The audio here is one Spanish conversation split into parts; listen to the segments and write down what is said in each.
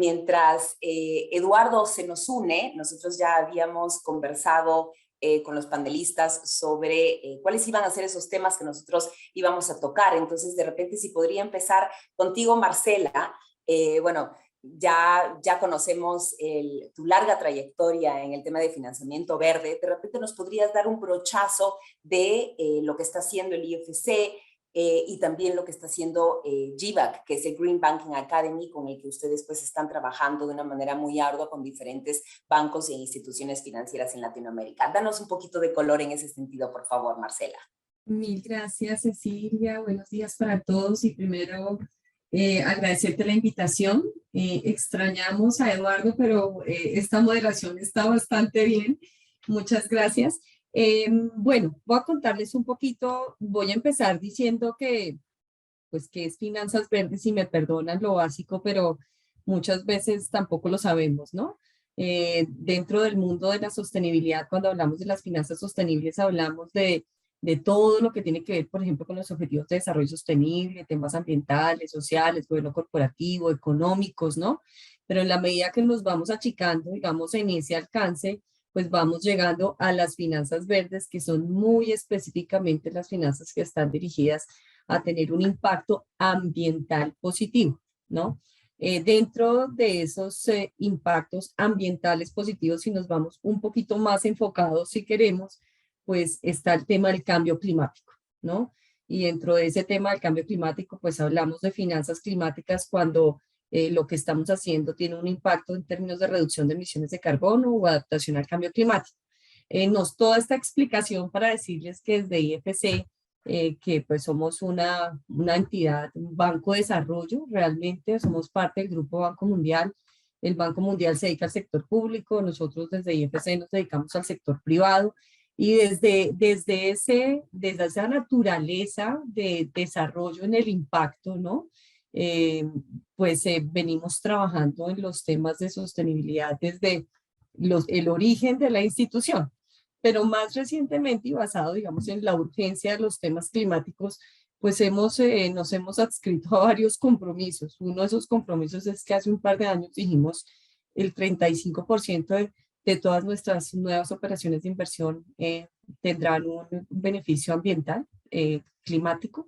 mientras Eduardo se nos une, nosotros ya habíamos conversado con los panelistas sobre cuáles iban a ser esos temas que nosotros íbamos a tocar. Entonces, de repente, si podría empezar contigo, Marcela. Bueno, ya conocemos tu larga trayectoria en el tema de financiamiento verde. De repente nos podrías dar un brochazo de lo que está haciendo el IFC y también lo que está haciendo GBAC, que es el Green Banking Academy, con el que ustedes pues están trabajando de una manera muy ardua con diferentes bancos e instituciones financieras en Latinoamérica. Danos un poquito de color en ese sentido, por favor, Marcela. Mil gracias, Cecilia. Buenos días para todos y primero agradecerte la invitación. Extrañamos a Eduardo, pero esta moderación está bastante bien. Muchas gracias. Bueno, voy a contarles un poquito. Voy a empezar diciendo pues, que es finanzas verdes y me perdonan lo básico, pero muchas veces tampoco lo sabemos, ¿no? Dentro del mundo de la sostenibilidad, cuando hablamos de las finanzas sostenibles, hablamos de todo lo que tiene que ver, por ejemplo, con los objetivos de desarrollo sostenible, temas ambientales, sociales, gobierno corporativo, económicos, ¿no? Pero en la medida que nos vamos achicando, digamos, en ese alcance, pues vamos llegando a las finanzas verdes, que son muy específicamente las finanzas que están dirigidas a tener un impacto ambiental positivo, ¿no? Dentro de esos impactos ambientales positivos, si nos vamos un poquito más enfocados, si queremos, pues está el tema del cambio climático, ¿no? Y dentro de ese tema del cambio climático, pues hablamos de finanzas climáticas cuando lo que estamos haciendo tiene un impacto en términos de reducción de emisiones de carbono o adaptación al cambio climático. Toda esta explicación para decirles que desde IFC, que pues somos una entidad, un banco de desarrollo, realmente somos parte del Grupo Banco Mundial. El Banco Mundial se dedica al sector público, nosotros desde IFC nos dedicamos al sector privado. Y desde esa naturaleza de desarrollo en el impacto, ¿no? Pues venimos trabajando en los temas de sostenibilidad desde el origen de la institución. Pero más recientemente y basado, digamos, en la urgencia de los temas climáticos, pues nos hemos adscrito a varios compromisos. Uno de esos compromisos es que hace un par de años dijimos el 35% de todas nuestras nuevas operaciones de inversión tendrán un beneficio ambiental, climático.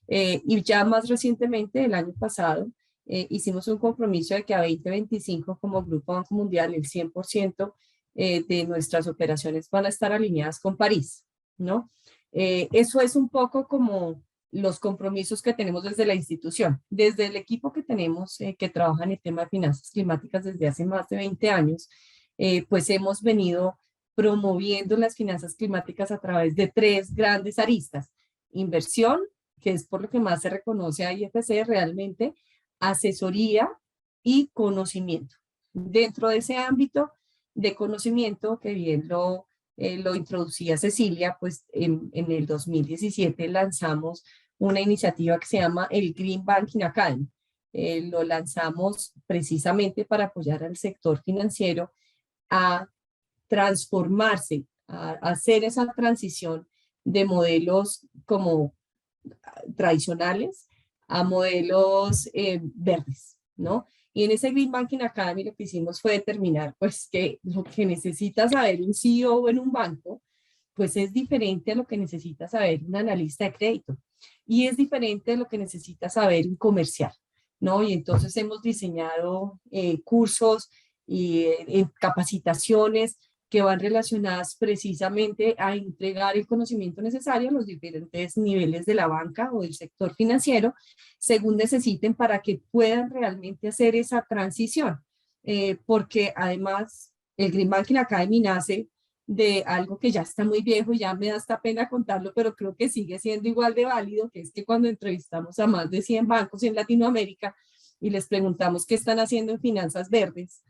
Y ya más recientemente, el año pasado, hicimos un compromiso de que a 2025 como Grupo Banco Mundial el 100% de nuestras operaciones van a estar alineadas con París, ¿no? Eso es un poco como los compromisos que tenemos desde la institución. Desde el equipo que tenemos que trabaja en el tema de finanzas climáticas desde hace más de 20 años, pues hemos venido promoviendo las finanzas climáticas a través de tres grandes aristas. Inversión, que es por lo que más se reconoce a IFC realmente, asesoría y conocimiento. Dentro de ese ámbito de conocimiento, que bien lo introducía Cecilia, pues en el 2017 lanzamos una iniciativa que se llama el Green Banking Academy. Lo lanzamos precisamente para apoyar al sector financiero a transformarse, a hacer esa transición de modelos como tradicionales a modelos verdes, ¿no? Y en ese Green Banking Academy lo que hicimos fue determinar pues que lo que necesita saber un CEO en un banco pues es diferente a lo que necesita saber un analista de crédito y es diferente a lo que necesita saber un comercial, ¿no? Y entonces hemos diseñado cursos y capacitaciones que van relacionadas precisamente a entregar el conocimiento necesario a los diferentes niveles de la banca o del sector financiero, según necesiten para que puedan realmente hacer esa transición. Porque además el Green Banking Academy nace de algo que ya está muy viejo y ya me da hasta pena contarlo, pero creo que sigue siendo igual de válido, que es que cuando entrevistamos a más de 100 bancos en Latinoamérica y les preguntamos qué están haciendo en finanzas verdes,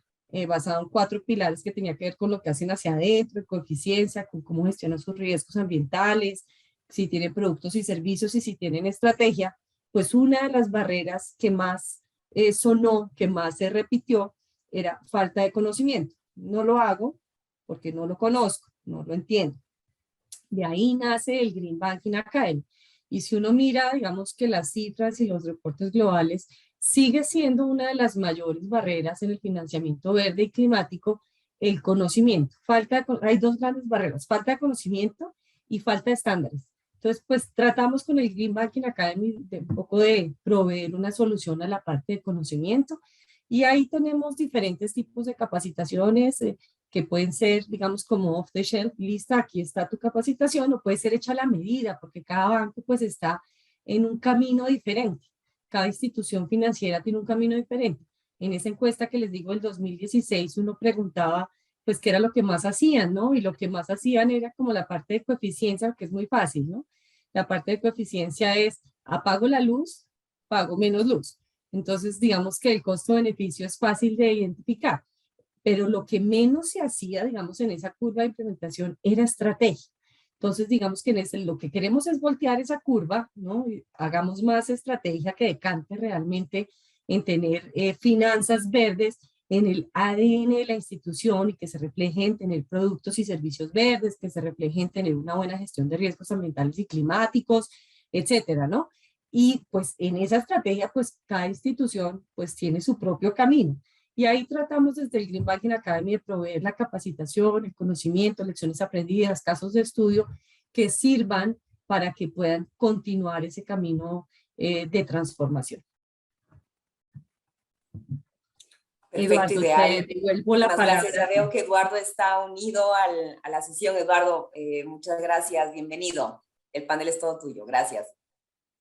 basado en 4 pilares que tenía que ver con lo que hacen hacia adentro, con eficiencia, con cómo gestionan sus riesgos ambientales, si tienen productos y servicios y si tienen estrategia, pues una de las barreras que más sonó, que más se repitió, era falta de conocimiento. No lo hago porque no lo conozco, no lo entiendo. De ahí nace el Green Banking Academy. Y si uno mira, digamos que las cifras y los reportes globales sigue siendo una de las mayores barreras en el financiamiento verde y climático el conocimiento. Hay dos grandes barreras, falta de conocimiento y falta de estándares. Entonces, pues tratamos con el Green Banking Academy de un poco de proveer una solución a la parte de conocimiento y ahí tenemos diferentes tipos de capacitaciones que pueden ser, digamos, como off the shelf, lista, aquí está tu capacitación, o puede ser hecha a la medida, porque cada banco pues está en un camino diferente. Cada institución financiera tiene un camino diferente. En esa encuesta que les digo del 2016, uno preguntaba pues qué era lo que más hacían, ¿no? Y lo que más hacían era como la parte de coeficiencia, que es muy fácil, ¿no? La parte de coeficiencia es apago la luz, pago menos luz. Entonces, digamos que el costo-beneficio es fácil de identificar, pero lo que menos se hacía, digamos, en esa curva de implementación era estrategia. Entonces, digamos que lo que queremos es voltear esa curva, ¿no? Y hagamos más estrategia que decante realmente en tener finanzas verdes en el ADN de la institución y que se refleje en tener productos y servicios verdes, que se refleje en tener una buena gestión de riesgos ambientales y climáticos, etcétera, ¿no? Y pues en esa estrategia, pues cada institución pues tiene su propio camino. Y ahí tratamos desde el Green Banking Academy de proveer la capacitación, el conocimiento, lecciones aprendidas, casos de estudio que sirvan para que puedan continuar ese camino de transformación. Perfecto, Eduardo, ideal. te devuelvo la Muchísimas gracias. palabra. Ya veo que Eduardo está unido a la sesión. Eduardo, muchas gracias. Bienvenido. El panel es todo tuyo. Gracias.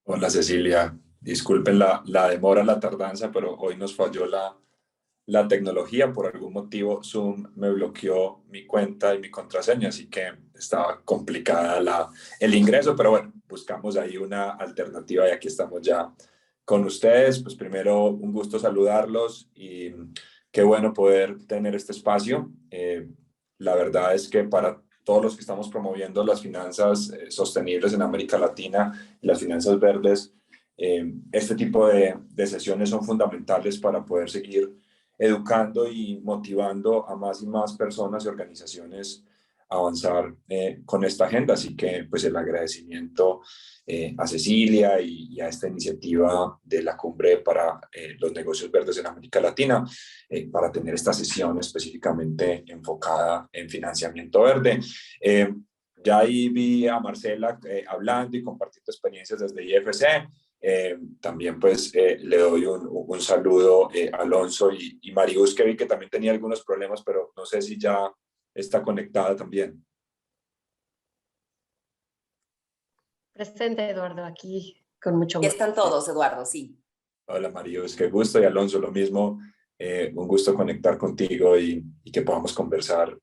Hola Cecilia, disculpen la demora, la tardanza, pero hoy nos falló la tecnología. Por algún motivo Zoom me bloqueó mi cuenta y mi contraseña, así que estaba complicada el ingreso, pero bueno, buscamos ahí una alternativa y aquí estamos ya con ustedes. Pues primero, un gusto saludarlos y qué bueno poder tener este espacio. La verdad es que para todos los que estamos promoviendo las finanzas sostenibles en América Latina y las finanzas verdes, este tipo de sesiones son fundamentales para poder seguir educando y motivando a más y más personas y organizaciones a avanzar con esta agenda. Así que pues el agradecimiento a Cecilia y a esta iniciativa de la Cumbre para los Negocios Verdes en América Latina, para tener esta sesión específicamente enfocada en financiamiento verde. Ya ahí vi a Marcela hablando y compartiendo experiencias desde IFC. También pues le doy un saludo a Alonso y Marius, que vi que también tenía algunos problemas, pero no sé si ya está conectada también. Presente, Eduardo, aquí con mucho Ya gusto. están todos, Eduardo, sí. Hola Marius, qué gusto, y Alonso lo mismo. Un gusto conectar contigo y que podamos conversar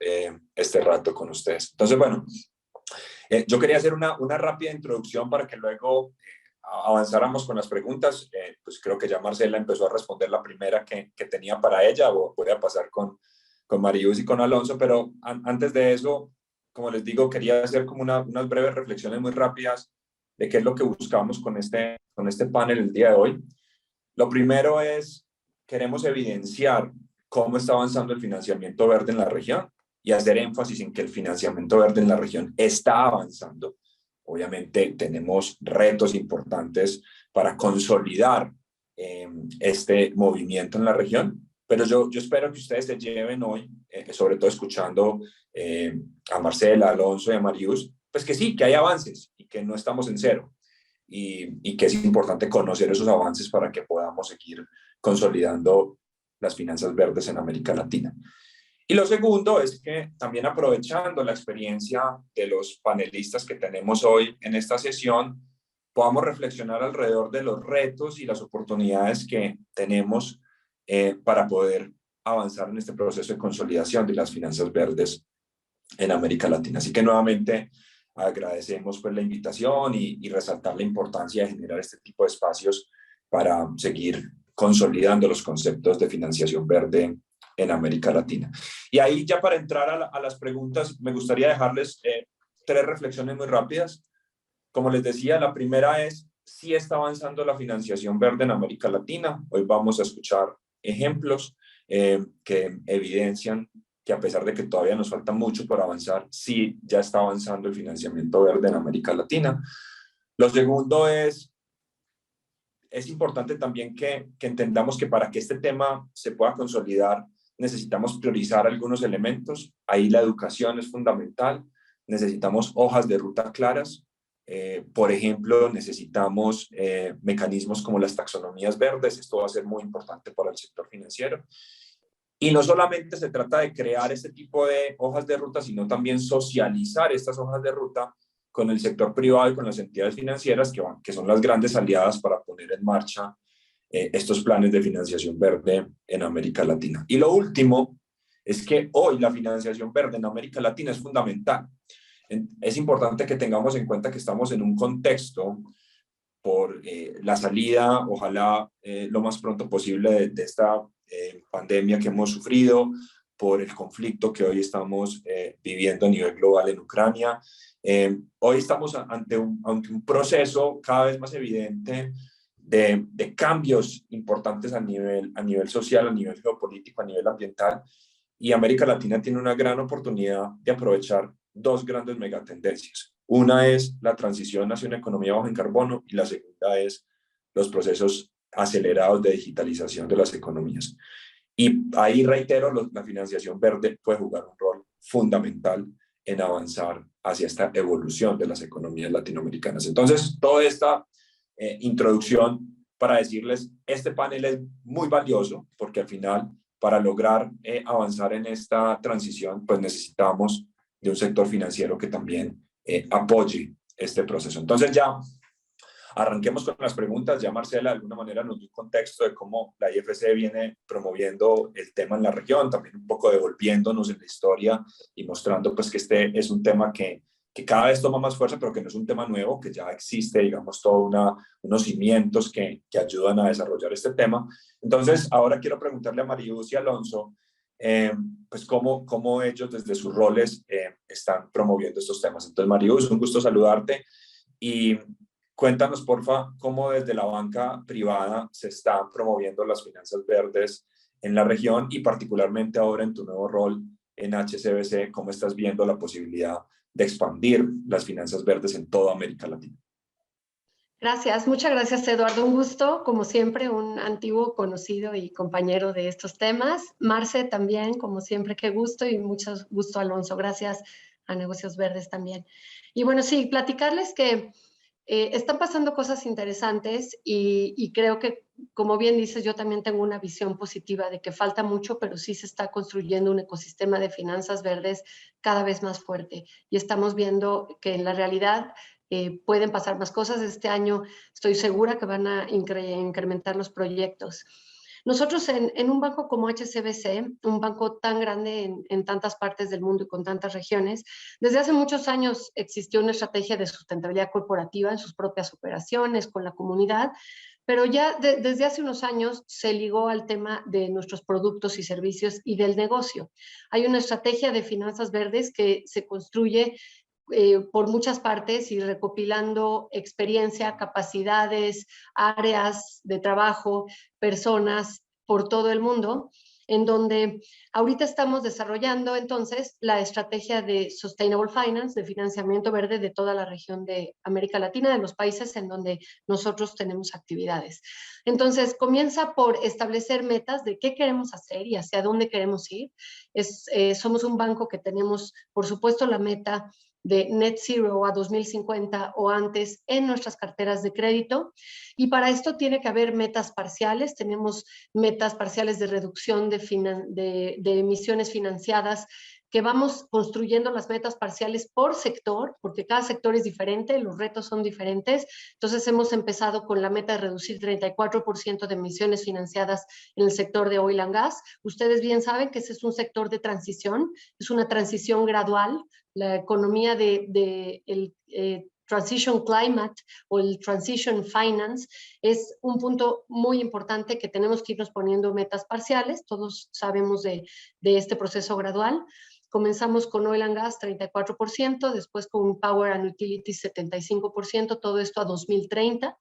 este rato con ustedes. Entonces, bueno, yo quería hacer una rápida introducción para que luego avanzáramos con las preguntas. Pues creo que ya Marcela empezó a responder la primera que tenía para ella. Voy a pasar con Marius y con Alonso, pero antes de eso, como les digo, quería hacer como unas breves reflexiones muy rápidas de qué es lo que buscamos con este panel el día de hoy. Lo primero es, queremos evidenciar cómo está avanzando el financiamiento verde en la región y hacer énfasis en que el financiamiento verde en la región está avanzando. Obviamente tenemos retos importantes para consolidar este movimiento en la región, pero yo espero que ustedes se lleven hoy, sobre todo escuchando a Marcela, a Alonso y a Marius, pues que sí, que hay avances y que no estamos en cero. Y que es importante conocer esos avances para que podamos seguir consolidando las finanzas verdes en América Latina. Y lo segundo es que también aprovechando la experiencia de los panelistas que tenemos hoy en esta sesión, podamos reflexionar alrededor de los retos y las oportunidades que tenemos para poder avanzar en este proceso de consolidación de las finanzas verdes en América Latina. Así que nuevamente agradecemos pues la invitación y resaltar la importancia de generar este tipo de espacios para seguir consolidando los conceptos de financiación verde en América Latina. Y ahí ya para entrar a las preguntas, me gustaría dejarles tres reflexiones muy rápidas. Como les decía, la primera es si está avanzando la financiación verde en América Latina. Hoy vamos a escuchar ejemplos que evidencian que a pesar de que todavía nos falta mucho por avanzar, sí ya está avanzando el financiamiento verde en América Latina. Lo segundo es es importante también que entendamos que para que este tema se pueda consolidar, necesitamos priorizar algunos elementos. Ahí la educación es fundamental. Necesitamos hojas de ruta claras. Por ejemplo, necesitamos mecanismos como las taxonomías verdes. Esto va a ser muy importante para el sector financiero. Y no solamente se trata de crear este tipo de hojas de ruta, sino también socializar estas hojas de ruta con el sector privado y con las entidades financieras que son las grandes aliadas para poner en marcha estos planes de financiación verde en América Latina. Y lo último es que hoy la financiación verde en América Latina es fundamental. Es importante que tengamos en cuenta que estamos en un contexto por la salida, ojalá lo más pronto posible, de esta pandemia que hemos sufrido, por el conflicto que hoy estamos viviendo a nivel global en Ucrania. Hoy estamos ante un proceso cada vez más evidente de cambios importantes a nivel social, a nivel geopolítico, a nivel ambiental, y América Latina tiene una gran oportunidad de aprovechar dos grandes megatendencias. Una es la transición hacia una economía baja en carbono y la segunda es los procesos acelerados de digitalización de las economías. Y ahí reitero, la financiación verde puede jugar un rol fundamental en avanzar hacia esta evolución de las economías latinoamericanas. Entonces, toda esta introducción para decirles, este panel es muy valioso porque al final, para lograr avanzar en esta transición, pues necesitamos de un sector financiero que también apoye este proceso. Entonces ya arranquemos con las preguntas. Ya Marcela de alguna manera nos dio un contexto de cómo la IFC viene promoviendo el tema en la región, también un poco devolviéndonos en la historia y mostrando pues que este es un tema que cada vez toma más fuerza, pero que no es un tema nuevo, que ya existe, digamos, unos cimientos que ayudan a desarrollar este tema. Entonces, ahora quiero preguntarle a Marius y Alonso, pues cómo ellos desde sus roles están promoviendo estos temas. Entonces, Marius, un gusto saludarte y cuéntanos, porfa, cómo desde la banca privada se están promoviendo las finanzas verdes en la región y particularmente ahora en tu nuevo rol en HSBC, cómo estás viendo la posibilidad de expandir las finanzas verdes en toda América Latina. Gracias, muchas gracias, Eduardo. Un gusto, como siempre, un antiguo conocido y compañero de estos temas. Marce también, como siempre, qué gusto, y mucho gusto, Alonso. Gracias a Negocios Verdes también. Y bueno, sí, platicarles que están pasando cosas interesantes y creo que, como bien dices, yo también tengo una visión positiva de que falta mucho, pero sí se está construyendo un ecosistema de finanzas verdes cada vez más fuerte. Y estamos viendo que en la realidad pueden pasar más cosas. Este año estoy segura que van a incrementar los proyectos. Nosotros en un banco como HSBC, un banco tan grande en tantas partes del mundo y con tantas regiones, desde hace muchos años existió una estrategia de sustentabilidad corporativa en sus propias operaciones, con la comunidad, pero ya desde hace unos años se ligó al tema de nuestros productos y servicios y del negocio. Hay una estrategia de finanzas verdes que se construye por muchas partes y recopilando experiencia, capacidades, áreas de trabajo, personas por todo el mundo, en donde ahorita estamos desarrollando entonces la estrategia de Sustainable Finance, de financiamiento verde de toda la región de América Latina, de los países en donde nosotros tenemos actividades. Entonces, comienza por establecer metas de qué queremos hacer y hacia dónde queremos ir. Somos un banco que tenemos, por supuesto, la meta de net zero a 2050 o antes en nuestras carteras de crédito. Y para esto tiene que haber metas parciales. Tenemos metas parciales de reducción de emisiones financiadas, que vamos construyendo las metas parciales por sector, porque cada sector es diferente, los retos son diferentes. Entonces hemos empezado con la meta de reducir 34% de emisiones financiadas en el sector de oil and gas. Ustedes bien saben que ese es un sector de transición, es una transición gradual. La economía el Transition Climate o el Transition Finance es un punto muy importante que tenemos que irnos poniendo metas parciales. Todos sabemos de este proceso gradual. Comenzamos con Oil and Gas 34%, después con Power and Utilities 75%, todo esto a 2030.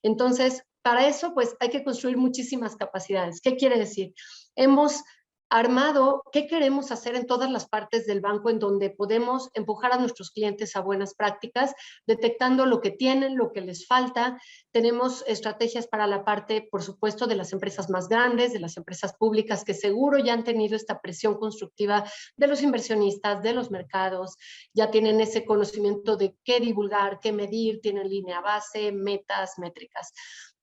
Entonces, para eso, pues hay que construir muchísimas capacidades. ¿Qué quiere decir? Hemos armado qué queremos hacer en todas las partes del banco en donde podemos empujar a nuestros clientes a buenas prácticas, detectando lo que tienen, lo que les falta. Tenemos estrategias para la parte, por supuesto, de las empresas más grandes, de las empresas públicas que seguro ya han tenido esta presión constructiva de los inversionistas, de los mercados, ya tienen ese conocimiento de qué divulgar, qué medir, tienen línea base, metas, métricas.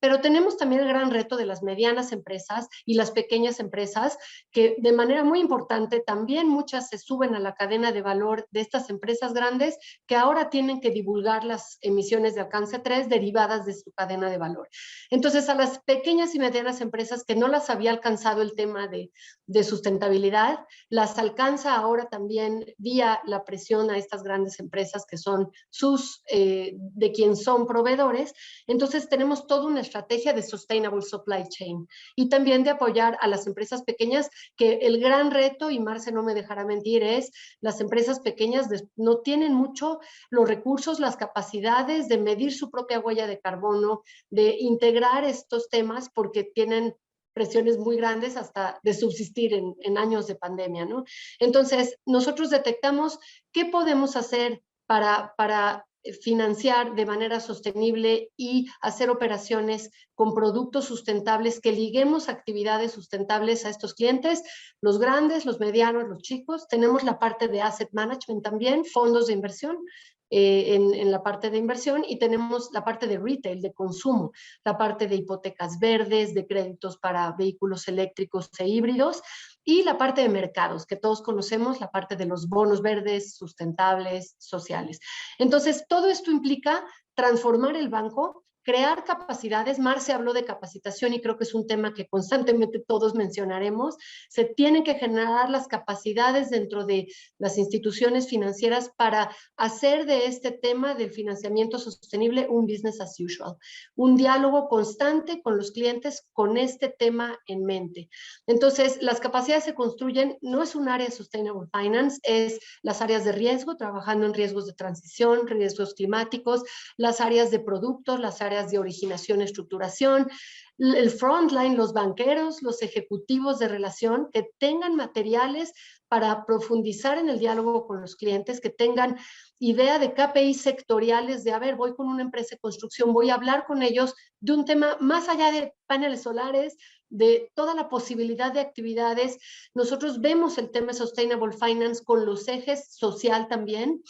Pero tenemos también el gran reto de las medianas empresas y las pequeñas empresas, que de manera muy importante también muchas se suben a la cadena de valor de estas empresas grandes que ahora tienen que divulgar las emisiones de alcance 3 derivadas de su cadena de valor. Entonces, a las pequeñas y medianas empresas que no las había alcanzado el tema de sustentabilidad, las alcanza ahora también vía la presión a estas grandes empresas que son de quien son proveedores. Entonces, tenemos toda una estrategia de Sustainable Supply Chain y también de apoyar a las empresas pequeñas, que el gran reto, y Marce no me dejará mentir, es las empresas pequeñas no tienen mucho los recursos, las capacidades de medir su propia huella de carbono, de integrar estos temas porque tienen presiones muy grandes hasta de subsistir en años de pandemia, ¿no? Entonces, nosotros detectamos qué podemos hacer para financiar de manera sostenible y hacer operaciones con productos sustentables, que liguemos actividades sustentables a estos clientes, los grandes, los medianos, los chicos. Tenemos la parte de asset management también, fondos de inversión, en la parte de inversión, y tenemos la parte de retail, de consumo, la parte de hipotecas verdes, de créditos para vehículos eléctricos e híbridos, y la parte de mercados, que todos conocemos, la parte de los bonos verdes, sustentables, sociales. Entonces, todo esto implica transformar el banco, crear capacidades. Marce habló de capacitación y creo que es un tema que constantemente todos mencionaremos. Se tienen que generar las capacidades dentro de las instituciones financieras para hacer de este tema del financiamiento sostenible un business as usual, un diálogo constante con los clientes con este tema en mente. Entonces, las capacidades se construyen, no es un área de Sustainable Finance, es las áreas de riesgo, trabajando en riesgos de transición, riesgos climáticos, las áreas de productos, las áreas de originación, estructuración, el frontline, los banqueros, los ejecutivos de relación, que tengan materiales para profundizar en el diálogo con los clientes, que tengan idea de KPIs sectoriales, de, a ver, voy con una empresa de construcción, voy a hablar con ellos de un tema más allá de paneles solares, de toda la posibilidad de actividades. Nosotros vemos el tema de Sustainable Finance con los ejes social también.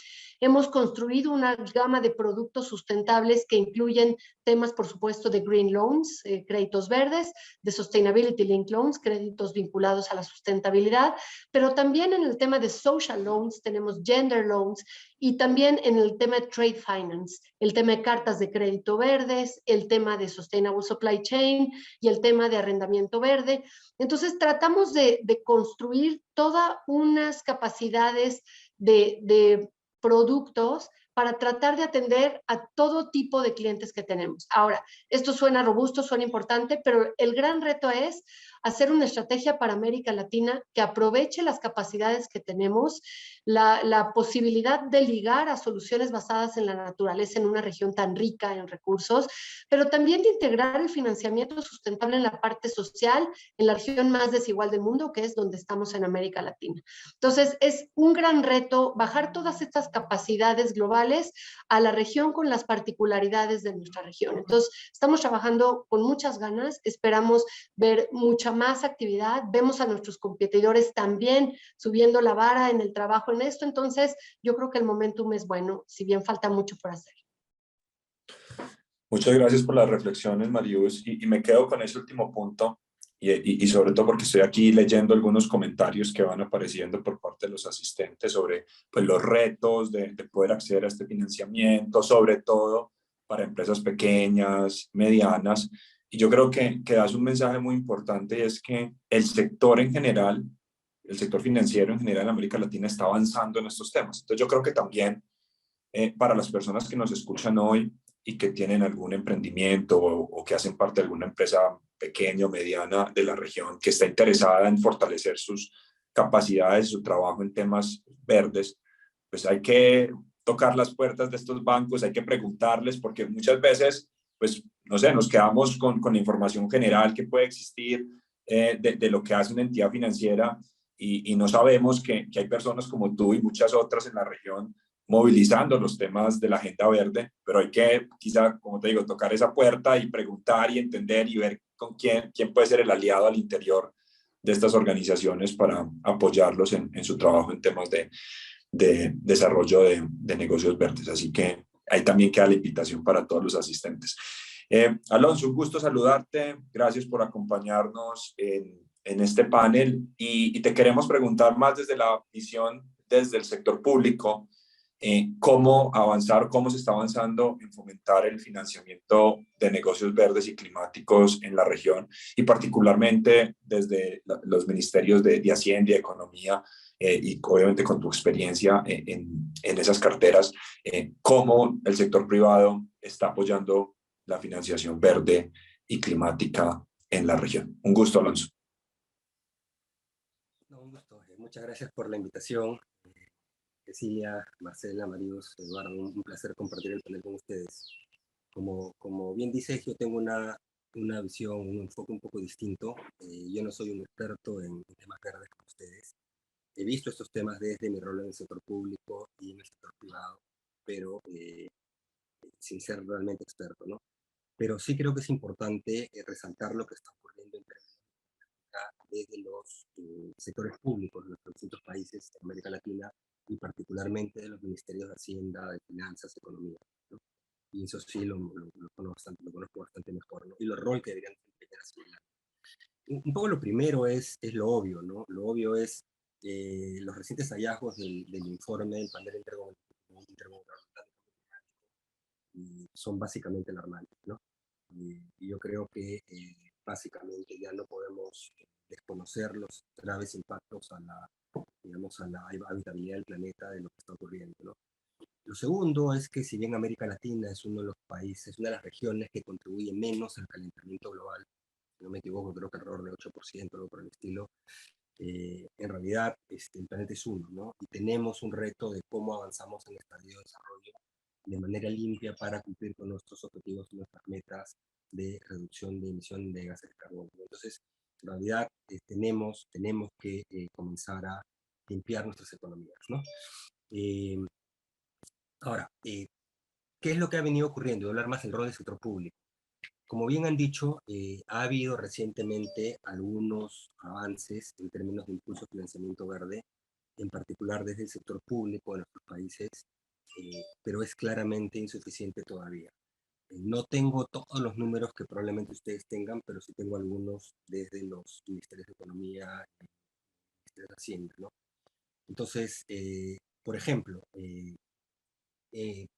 Hemos construido una gama de productos sustentables que incluyen temas, por supuesto, de green loans, créditos verdes, de sustainability linked loans, créditos vinculados a la sustentabilidad, pero también en el tema de social loans tenemos gender loans, y también en el tema de trade finance, el tema de cartas de crédito verdes, el tema de sustainable supply chain y el tema de arrendamiento verde. Entonces, tratamos de construir todas unas capacidades de productos para tratar de atender a todo tipo de clientes que tenemos. Ahora, esto suena robusto, suena importante, pero el gran reto es hacer una estrategia para América Latina que aproveche las capacidades que tenemos, la posibilidad de ligar a soluciones basadas en la naturaleza en una región tan rica en recursos, pero también de integrar el financiamiento sustentable en la parte social, en la región más desigual del mundo, que es donde estamos en América Latina. Entonces, es un gran reto bajar todas estas capacidades globales a la región con las particularidades de nuestra región. Entonces, estamos trabajando con muchas ganas, esperamos ver mucha más actividad, vemos a nuestros competidores también subiendo la vara en el trabajo en esto, entonces yo creo que el momentum es bueno, si bien falta mucho por hacer. Muchas gracias por las reflexiones, Marius, y me quedo con ese último punto, y sobre todo porque estoy aquí leyendo algunos comentarios que van apareciendo por parte de los asistentes sobre pues, los retos de poder acceder a este financiamiento, sobre todo para empresas pequeñas, medianas. Y yo creo que das un mensaje muy importante, y es que el sector en general, el sector financiero en general en América Latina está avanzando en estos temas. Entonces yo creo que también para las personas que nos escuchan hoy y que tienen algún emprendimiento o que hacen parte de alguna empresa pequeña o mediana de la región que está interesada en fortalecer sus capacidades, su trabajo en temas verdes, pues hay que tocar las puertas de estos bancos, hay que preguntarles, porque muchas veces, pues, no sé, nos quedamos con información general que puede existir, de lo que hace una entidad financiera y no sabemos que hay personas como tú y muchas otras en la región movilizando los temas de la agenda verde, pero hay que quizá, como te digo, tocar esa puerta y preguntar y entender y ver con quién puede ser el aliado al interior de estas organizaciones para apoyarlos en su trabajo en temas de desarrollo de negocios verdes. Así que ahí también queda la invitación para todos los asistentes. Alonso, un gusto saludarte. Gracias por acompañarnos en este panel y te queremos preguntar más desde la visión desde el sector público, cómo avanzar, cómo se está avanzando en fomentar el financiamiento de negocios verdes y climáticos en la región y particularmente desde los ministerios de Hacienda y de Economía y obviamente con tu experiencia en esas carteras, cómo el sector privado está apoyando la financiación verde y climática en la región. Un gusto, Alonso. No, un gusto. Muchas gracias por la invitación. Cecilia, Marcela, Maríos, Eduardo, un placer compartir el panel con ustedes. Como bien dices, yo tengo una visión, un enfoque un poco distinto. Yo no soy un experto en temas verdes como ustedes. He visto estos temas desde mi rol en el sector público y en el sector privado, pero sin ser realmente experto, ¿no? Pero sí creo que es importante resaltar lo que está ocurriendo desde los sectores públicos de los distintos países de América Latina y particularmente de los ministerios de Hacienda, de Finanzas, Economía, ¿no? Y eso sí lo conozco bastante mejor, ¿no? Y el rol que deberían desempeñar hacia adelante. Un poco lo primero es lo obvio, ¿no? Lo obvio es los recientes hallazgos del informe del panel intergubernamental son básicamente alarmantes, ¿no? Y yo creo que básicamente ya no podemos desconocer los graves impactos a la, digamos, a la habitabilidad del planeta de lo que está ocurriendo, ¿no? Lo segundo es que si bien América Latina es uno de los países, una de las regiones que contribuye menos al calentamiento global, si no me equivoco, creo que alrededor de 8%, algo por el estilo, en realidad el planeta es uno, ¿no? Y tenemos un reto de cómo avanzamos en el estadio de desarrollo de manera limpia para cumplir con nuestros objetivos y nuestras metas de reducción de emisión de gases de carbono. Entonces, en realidad tenemos que comenzar a limpiar nuestras economías, ¿no? Ahora, ¿qué es lo que ha venido ocurriendo? Voy a hablar más del rol del sector público. Como bien han dicho, ha habido recientemente algunos avances en términos de impulso de financiamiento verde, en particular desde el sector público de nuestros países, pero es claramente insuficiente todavía. No tengo todos los números que probablemente ustedes tengan, pero sí tengo algunos desde los ministerios de Economía y ministerios de Hacienda, ¿no? Entonces, por ejemplo,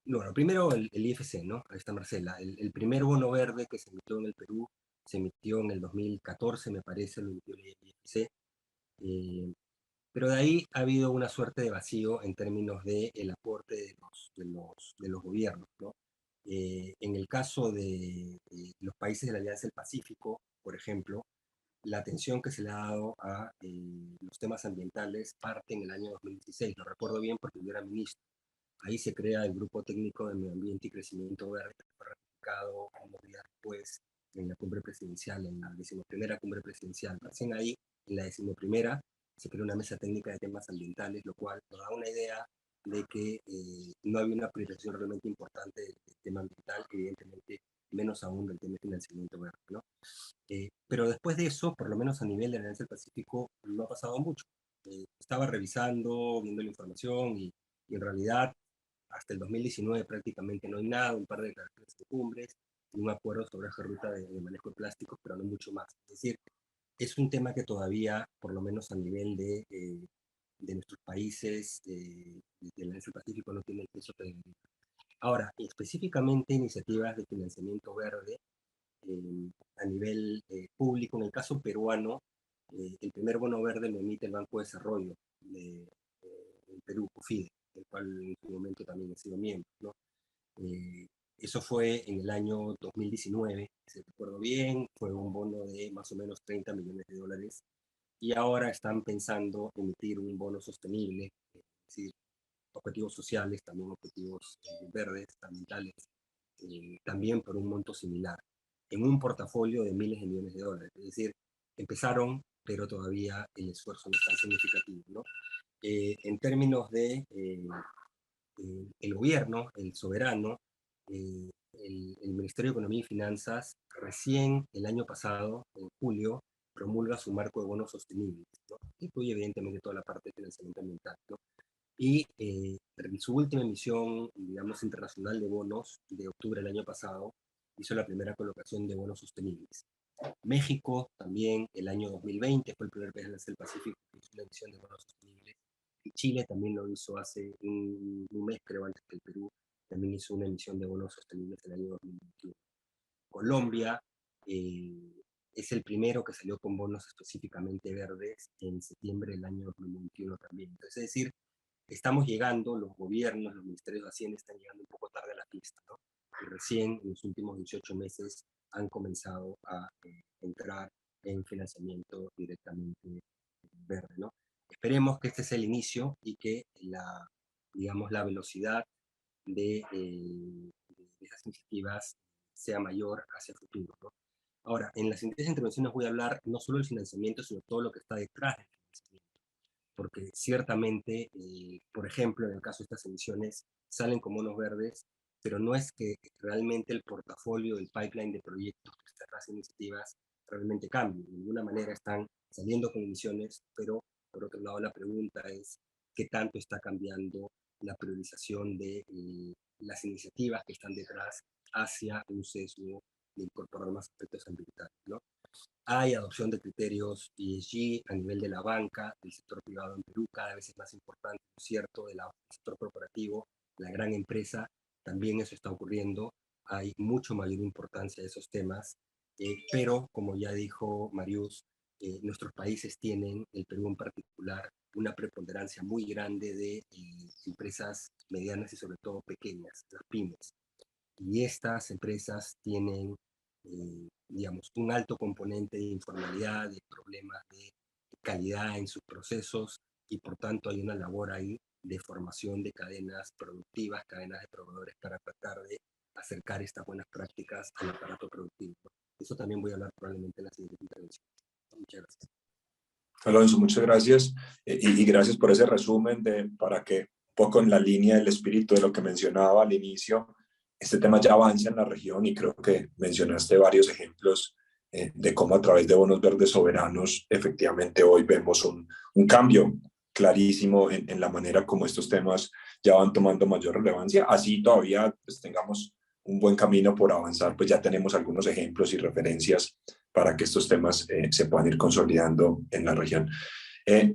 bueno, primero el IFC, ¿no? Ahí está Marcela. El primer bono verde que se emitió en el Perú se emitió en el 2014, me parece, lo emitió el IFC. Pero de ahí ha habido una suerte de vacío en términos del aporte de los gobiernos, ¿no? En el caso de los países de la Alianza del Pacífico, por ejemplo, la atención que se le ha dado a los temas ambientales parte en el año 2016. Lo recuerdo bien porque yo era ministro. Ahí se crea el Grupo Técnico de Medio Ambiente y Crecimiento Verde, que fue ratificado unos días después en la cumbre presidencial, en la 11ª cumbre presidencial. Recién ahí, en la 11ª, se creó una mesa técnica de temas ambientales, lo cual nos da una idea de que no había una priorización realmente importante del tema ambiental, evidentemente menos aún del tema de financiamiento verde, ¿no? Pero después de eso, por lo menos a nivel de la Alianza del Pacífico, no ha pasado mucho. Estaba revisando, viendo la información y en realidad hasta el 2019 prácticamente no hay nada, un par de declaraciones de cumbres y un acuerdo sobre esa ruta de manejo de plásticos, pero no mucho más. Es decir, es un tema que todavía, por lo menos a nivel de nuestros países del Asia Pacífico, no tiene el peso que debería. Ahora, específicamente iniciativas de financiamiento verde a nivel público, en el caso peruano, el primer bono verde lo emite el Banco de Desarrollo del Perú, COFIDE, del cual en su momento también he sido miembro, ¿no? Eso fue en el año 2019, si recuerdo bien, fue un bono de más o menos 30 millones de dólares y ahora están pensando emitir un bono sostenible, es decir, objetivos sociales, también objetivos verdes, ambientales, también por un monto similar, en un portafolio de miles de millones de dólares. Es decir, empezaron, pero todavía el esfuerzo no es tan significativo, ¿no? En términos de el gobierno, el soberano, el Ministerio de Economía y Finanzas recién el año pasado, en julio, promulga su marco de bonos sostenibles, ¿no? Incluye evidentemente toda la parte de financiamiento ambiental, ¿no? Y su última emisión, digamos, internacional de bonos de octubre del año pasado, hizo la primera colocación de bonos sostenibles. México también el año 2020 fue el primer país del Pacífico que hizo una emisión de bonos sostenibles. Y Chile también lo hizo hace un mes, creo, antes que el Perú, también hizo una emisión de bonos sostenibles en el año 2021. Colombia es el primero que salió con bonos específicamente verdes en septiembre del año 2021 también. Entonces, es decir, estamos llegando, los gobiernos, los ministerios de Hacienda están llegando un poco tarde a la pista, ¿no? Y recién en los últimos 18 meses han comenzado a entrar en financiamiento directamente verde, ¿no? Esperemos que este sea el inicio y que digamos, la velocidad de esas iniciativas sea mayor hacia el futuro, ¿no? Ahora, en las siguientes intervenciones voy a hablar no solo del financiamiento, sino todo lo que está detrás del financiamiento, porque ciertamente, por ejemplo, en el caso de estas emisiones, salen como bonos verdes, pero no es que realmente el portafolio, el pipeline de proyectos que están haciendo iniciativas realmente cambie. De ninguna manera están saliendo con emisiones, pero por otro lado la pregunta es qué tanto está cambiando la priorización de las iniciativas que están detrás hacia un sesgo de incorporar más aspectos ambientales, ¿no? Hay adopción de criterios ESG a nivel de la banca, del sector privado en Perú, cada vez es más importante, ¿no es cierto?, del sector corporativo, la gran empresa, también eso está ocurriendo, hay mucho mayor importancia de esos temas, pero como ya dijo Marius, nuestros países tienen, el Perú en particular, una preponderancia muy grande de empresas medianas y sobre todo pequeñas, las pymes. Y estas empresas tienen, digamos, un alto componente de informalidad, de problemas de calidad en sus procesos y por tanto hay una labor ahí de formación de cadenas productivas, cadenas de proveedores para tratar de acercar estas buenas prácticas al aparato productivo. Eso también voy a hablar probablemente en la siguiente intervención. Muchas gracias. Alonso, muchas gracias y gracias por ese resumen para que un poco en la línea del espíritu de lo que mencionaba al inicio, este tema ya avanza en la región y creo que mencionaste varios ejemplos de cómo a través de bonos verdes soberanos efectivamente hoy vemos un cambio clarísimo en la manera como estos temas ya van tomando mayor relevancia. Así todavía pues, tengamos un buen camino por avanzar, pues ya tenemos algunos ejemplos y referencias para que estos temas se puedan ir consolidando en la región.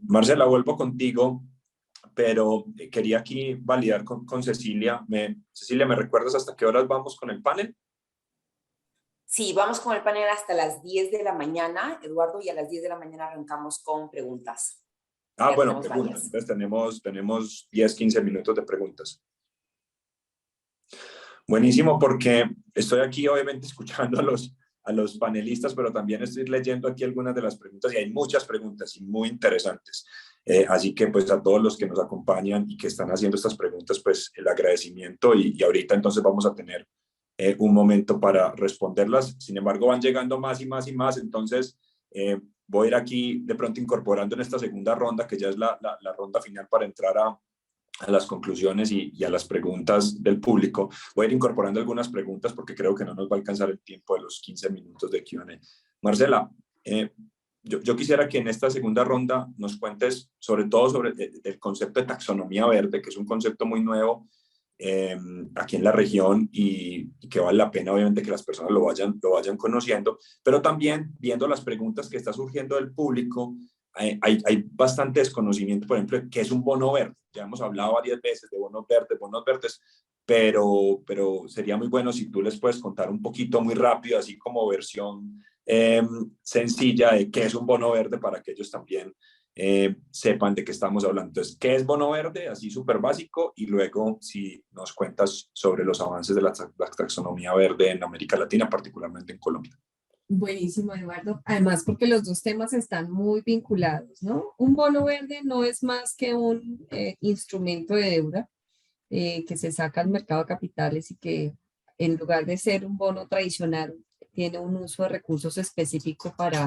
Marcela, vuelvo contigo, pero quería aquí validar con Cecilia. Cecilia, ¿me recuerdas hasta qué horas vamos con el panel? Sí, vamos con el panel hasta las 10 de la mañana, Eduardo, y a las 10 de la mañana arrancamos con preguntas. Ah, bueno, preguntas. Entonces tenemos 10, 15 minutos de preguntas. Buenísimo, porque estoy aquí obviamente escuchando a los panelistas, pero también estoy leyendo aquí algunas de las preguntas y hay muchas preguntas y muy interesantes. Así que pues a todos los que nos acompañan y que están haciendo estas preguntas, pues el agradecimiento y ahorita entonces vamos a tener un momento para responderlas. Sin embargo, van llegando más y más y más, entonces voy a ir aquí de pronto incorporando en esta segunda ronda, que ya es la ronda final para entrar a las conclusiones y a las preguntas del público. Voy a ir incorporando algunas preguntas porque creo que no nos va a alcanzar el tiempo de los 15 minutos de Q&A. Marcela, yo quisiera que en esta segunda ronda nos cuentes sobre todo sobre el concepto de taxonomía verde, que es un concepto muy nuevo aquí en la región y que vale la pena obviamente que las personas lo vayan conociendo, pero también viendo las preguntas que está surgiendo del público, hay bastante desconocimiento, por ejemplo, qué es un bono verde. Ya hemos hablado varias veces de bonos verdes, pero sería muy bueno si tú les puedes contar un poquito muy rápido, así como versión sencilla de qué es un bono verde para que ellos también sepan de qué estamos hablando. Entonces, ¿qué es bono verde? Así súper básico, y luego si nos cuentas sobre los avances de la taxonomía verde en América Latina, particularmente en Colombia. Buenísimo, Eduardo. Además, porque los dos temas están muy vinculados, ¿no? Un bono verde no es más que un instrumento de deuda que se saca al mercado de capitales y que en lugar de ser un bono tradicional, tiene un uso de recursos específico para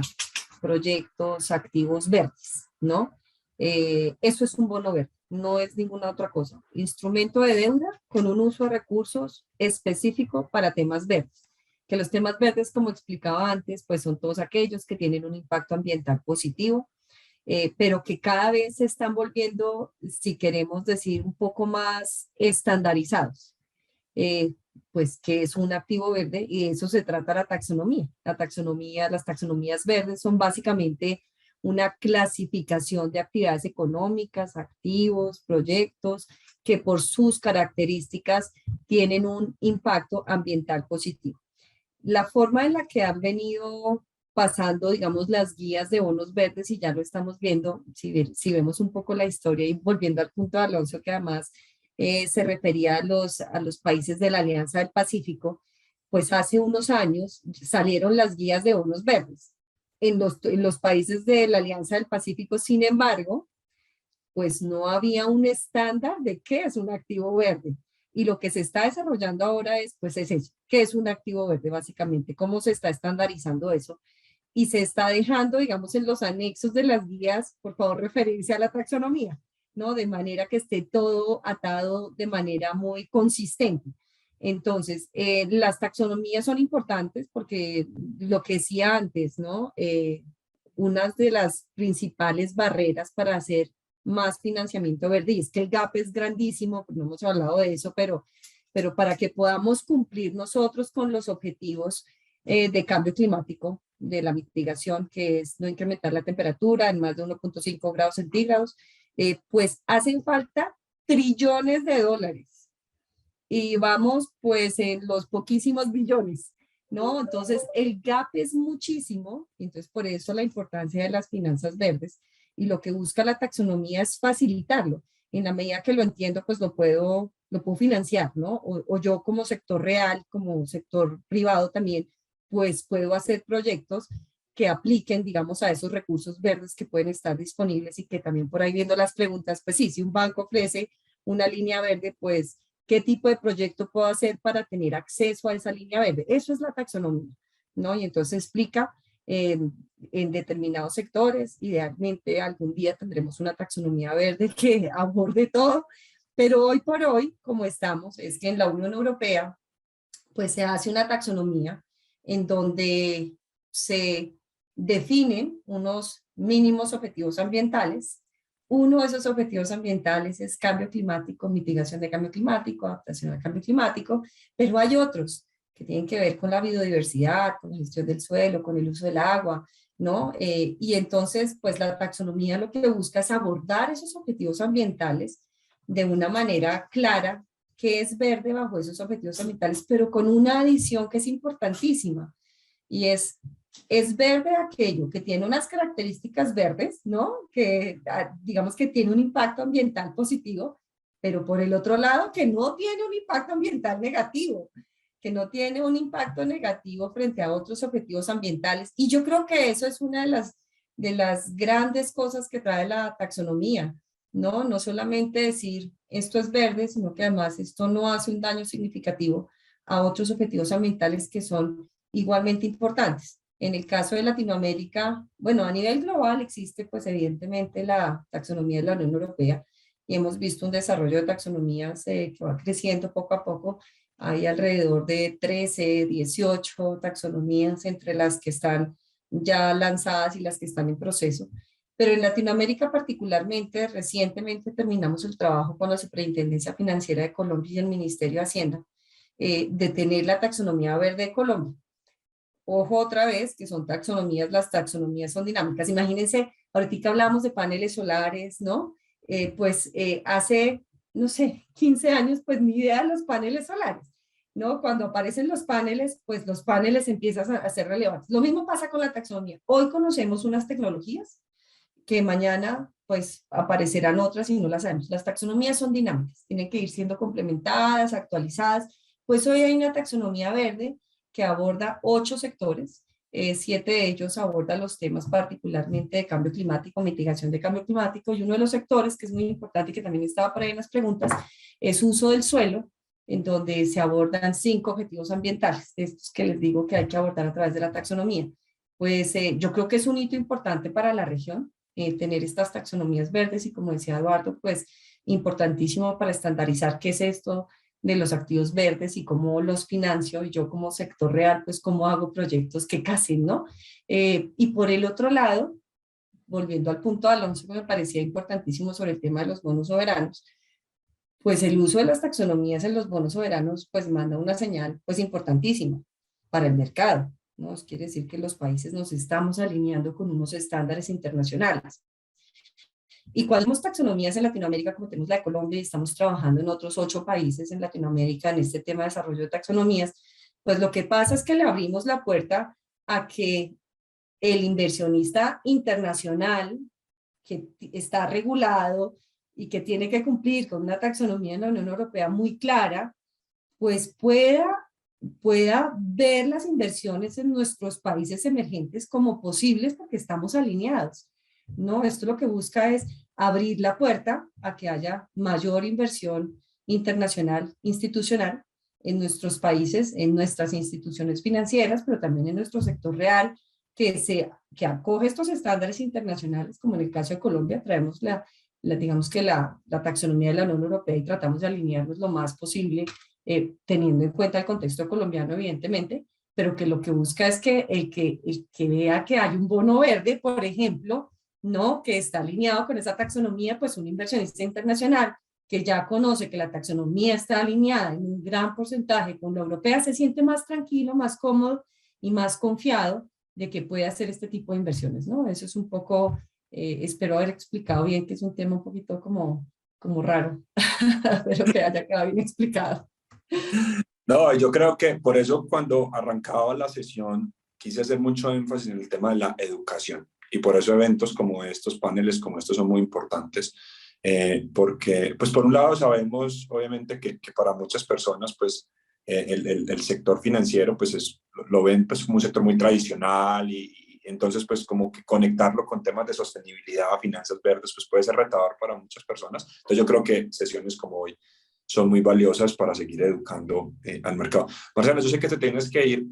proyectos, activos verdes, ¿no? Eso es un bono verde, no es ninguna otra cosa. Instrumento de deuda con un uso de recursos específico para temas verdes. Que los temas verdes, como explicaba antes, pues son todos aquellos que tienen un impacto ambiental positivo, pero que cada vez se están volviendo, si queremos decir, un poco más estandarizados. Pues que es un activo verde y de eso se trata la taxonomía. Las taxonomías verdes son básicamente una clasificación de actividades económicas, activos, proyectos, que por sus características tienen un impacto ambiental positivo. La forma en la que han venido pasando, digamos, las guías de bonos verdes, y ya lo estamos viendo, si vemos un poco la historia y volviendo al punto de Alonso, que además se refería a los países de la Alianza del Pacífico, pues hace unos años salieron las guías de bonos verdes en los países de la Alianza del Pacífico. Sin embargo, pues no había un estándar de qué es un activo verde. Y lo que se está desarrollando ahora es, pues es eso, qué es un activo verde básicamente, cómo se está estandarizando eso. Y se está dejando, digamos, en los anexos de las guías, por favor, referirse a la taxonomía, ¿no? De manera que esté todo atado de manera muy consistente. Entonces, las taxonomías son importantes porque lo que decía antes, ¿no? Una de las principales barreras para hacer más financiamiento verde, y es que el gap es grandísimo, no hemos hablado de eso, pero para que podamos cumplir nosotros con los objetivos de cambio climático, de la mitigación, que es no incrementar la temperatura en más de 1.5 grados centígrados, pues hacen falta trillones de dólares y vamos pues en los poquísimos billones, ¿no? Entonces el gap es muchísimo, entonces por eso la importancia de las finanzas verdes, y lo que busca la taxonomía es facilitarlo. En la medida que lo entiendo, pues lo puedo financiar, ¿no? O yo como sector real, como sector privado también, pues puedo hacer proyectos que apliquen, digamos, a esos recursos verdes que pueden estar disponibles, y que también por ahí viendo las preguntas, pues sí, si un banco ofrece una línea verde, pues, ¿qué tipo de proyecto puedo hacer para tener acceso a esa línea verde? Eso es la taxonomía, ¿no? Y entonces explica en determinados sectores, idealmente algún día tendremos una taxonomía verde que aborde todo, pero hoy por hoy, como estamos, es que en la Unión Europea, pues se hace una taxonomía en donde se definen unos mínimos objetivos ambientales. Uno de esos objetivos ambientales es cambio climático, mitigación de cambio climático, adaptación al cambio climático, pero hay otros que tienen que ver con la biodiversidad, con la gestión del suelo, con el uso del agua, ¿no? Y entonces, pues la taxonomía lo que busca es abordar esos objetivos ambientales de una manera clara, que es verde bajo esos objetivos ambientales, pero con una adición que es importantísima, y es verde aquello que tiene unas características verdes, ¿no? Que digamos que tiene un impacto ambiental positivo, pero por el otro lado que no tiene un impacto ambiental negativo, que no tiene un impacto negativo frente a otros objetivos ambientales. Y yo creo que eso es una de las grandes cosas que trae la taxonomía, ¿no? No solamente decir esto es verde, sino que además esto no hace un daño significativo a otros objetivos ambientales que son igualmente importantes. En el caso de Latinoamérica, bueno, a nivel global existe pues evidentemente la taxonomía de la Unión Europea, y hemos visto un desarrollo de taxonomías que va creciendo poco a poco. Hay alrededor de 13, 18 taxonomías entre las que están ya lanzadas y las que están en proceso. Pero en Latinoamérica particularmente, recientemente terminamos el trabajo con la Superintendencia Financiera de Colombia y el Ministerio de Hacienda de tener la taxonomía verde de Colombia. Ojo otra vez, que son taxonomías, las taxonomías son dinámicas. Imagínense, ahorita hablamos de paneles solares, ¿no? Hace, no sé, 15 años, pues ni idea de los paneles solares, ¿no? Cuando aparecen los paneles, pues los paneles empiezan a ser relevantes. Lo mismo pasa con la taxonomía. Hoy conocemos unas tecnologías que mañana, pues, aparecerán otras y no las sabemos. Las taxonomías son dinámicas, tienen que ir siendo complementadas, actualizadas. Pues hoy hay una taxonomía verde que aborda 8 sectores, 7 de ellos abordan los temas particularmente de cambio climático, mitigación de cambio climático, y uno de los sectores que es muy importante y que también estaba por ahí en las preguntas es uso del suelo, en donde se abordan 5 objetivos ambientales, estos que les digo que hay que abordar a través de la taxonomía. pues yo creo que es un hito importante para la región, tener estas taxonomías verdes y como decía Eduardo, pues importantísimo para estandarizar qué es esto de los activos verdes y cómo los financio y yo como sector real, pues cómo hago proyectos que casen, ¿no? Y por el otro lado, volviendo al punto de Alonso, que me parecía importantísimo sobre el tema de los bonos soberanos, pues el uso de las taxonomías en los bonos soberanos pues manda una señal pues importantísima para el mercado, ¿no? Quiere decir que los países nos estamos alineando con unos estándares internacionales. Y cuando tenemos taxonomías en Latinoamérica, como tenemos la de Colombia y estamos trabajando en otros 8 países en Latinoamérica en este tema de desarrollo de taxonomías, pues lo que pasa es que le abrimos la puerta a que el inversionista internacional que está regulado y que tiene que cumplir con una taxonomía en la Unión Europea muy clara, pues pueda ver las inversiones en nuestros países emergentes como posibles porque estamos alineados, ¿no? Esto lo que busca es abrir la puerta a que haya mayor inversión internacional, institucional, en nuestros países, en nuestras instituciones financieras, pero también en nuestro sector real, que acoge estos estándares internacionales, como en el caso de Colombia, traemos digamos que la taxonomía de la Unión Europea y tratamos de alinearnos lo más posible, teniendo en cuenta el contexto colombiano, evidentemente, pero que lo que busca es que el que vea que hay un bono verde, por ejemplo, ¿no? Que está alineado con esa taxonomía, pues un inversionista internacional que ya conoce que la taxonomía está alineada en un gran porcentaje con la europea, se siente más tranquilo, más cómodo y más confiado de que puede hacer este tipo de inversiones, ¿no? Eso es un poco, espero haber explicado bien, que es un tema un poquito como raro, pero que haya quedado bien explicado. No, yo creo que por eso cuando arrancaba la sesión quise hacer mucho énfasis en el tema de la educación y por eso eventos como estos, paneles como estos son muy importantes, porque pues por un lado sabemos obviamente que para muchas personas pues el sector financiero pues lo ven pues como un sector muy tradicional y entonces pues como que conectarlo con temas de sostenibilidad, finanzas verdes pues puede ser retador para muchas personas. Entonces yo creo que sesiones como hoy son muy valiosas para seguir educando al mercado. Marcelo, yo sé que te tienes que ir,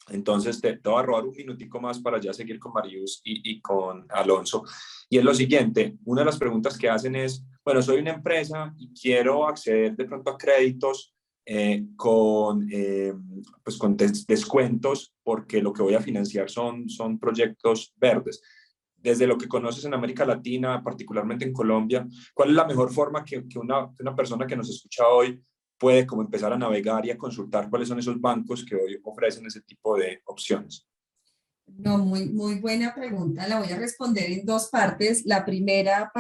entonces te voy a robar un minutico más para ya seguir con Marius y con Alonso. Y es lo siguiente, una de las preguntas que hacen es, bueno, soy una empresa y quiero acceder de pronto a créditos pues con descuentos porque lo que voy a financiar son proyectos verdes. Desde lo que conoces en América Latina, particularmente en Colombia, ¿cuál es la mejor forma que una persona que nos escucha hoy puede como empezar a navegar y a consultar cuáles son esos bancos que hoy ofrecen ese tipo de opciones? No, muy buena pregunta. La voy a responder en dos partes. La primera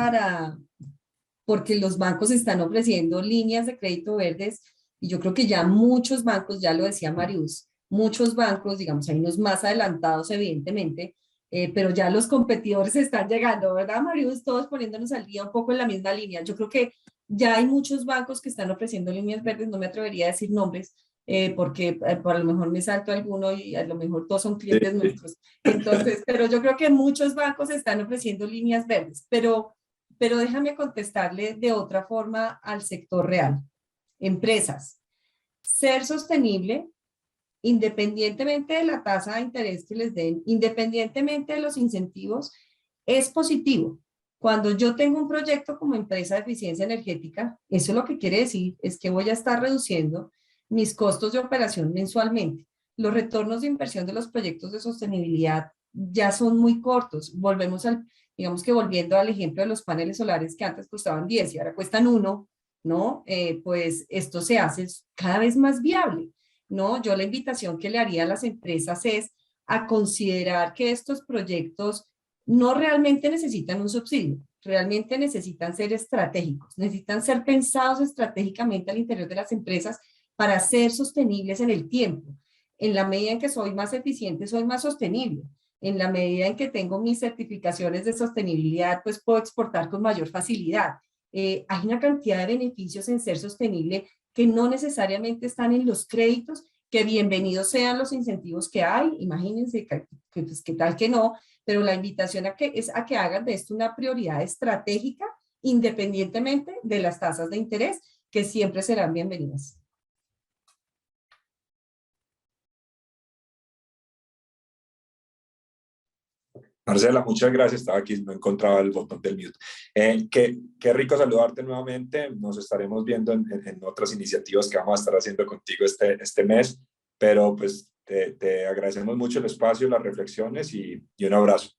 porque los bancos están ofreciendo líneas de crédito verdes y yo creo que ya muchos bancos, ya lo decía Marius, muchos bancos, digamos, hay unos más adelantados evidentemente, pero ya los competidores están llegando, ¿verdad, Marius? Todos poniéndonos al día un poco en la misma línea. Yo creo que ya hay muchos bancos que están ofreciendo líneas verdes, no me atrevería a decir nombres, porque a lo mejor me salto alguno y a lo mejor todos son clientes Sí, sí. nuestros. Entonces, pero yo creo que muchos bancos están ofreciendo líneas verdes, pero déjame contestarle de otra forma al sector real. Empresas, ser sostenible, independientemente de la tasa de interés que les den, independientemente de los incentivos, es positivo. Cuando yo tengo un proyecto como empresa de eficiencia energética, eso lo que quiere decir es que voy a estar reduciendo mis costos de operación mensualmente. Los retornos de inversión de los proyectos de sostenibilidad ya son muy cortos. Digamos que volviendo al ejemplo de los paneles solares que antes costaban 10 y ahora cuestan 1, ¿no? Pues esto se hace cada vez más viable. ¿No? Yo la invitación que le haría a las empresas es a considerar que estos proyectos no realmente necesitan un subsidio, realmente necesitan ser estratégicos, necesitan ser pensados estratégicamente al interior de las empresas para ser sostenibles en el tiempo. En la medida en que soy más eficiente, soy más sostenible. En la medida en que tengo mis certificaciones de sostenibilidad, pues puedo exportar con mayor facilidad. Hay una cantidad de beneficios en ser sostenible que no necesariamente están en los créditos, que bienvenidos sean los incentivos que hay, imagínense pues, que tal que no, pero la invitación es a que hagan de esto una prioridad estratégica independientemente de las tasas de interés, que siempre serán bienvenidas. Marcela, muchas gracias. Estaba aquí, no encontraba el botón del mute. Qué rico saludarte nuevamente. Nos estaremos viendo en otras iniciativas que vamos a estar haciendo contigo este mes, pero pues te agradecemos mucho el espacio, las reflexiones y un abrazo.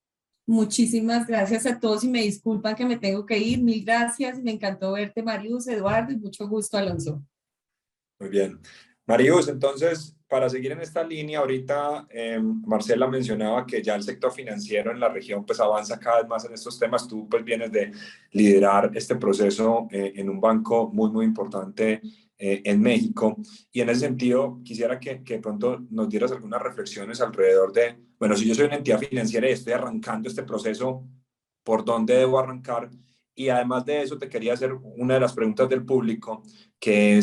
Muchísimas gracias a todos y me disculpan que me tengo que ir. Mil gracias. Me encantó verte, Marius, Eduardo, y mucho gusto, Alonso. Muy bien. Marius, entonces, para seguir en esta línea, ahorita Marcela mencionaba que ya el sector financiero en la región pues avanza cada vez más en estos temas. Tú pues vienes de liderar este proceso en un banco muy, muy importante en México. Y en ese sentido, quisiera que de pronto nos dieras algunas reflexiones alrededor de, bueno, si yo soy una entidad financiera y estoy arrancando este proceso, ¿por dónde debo arrancar? Y además de eso, te quería hacer una de las preguntas del público, que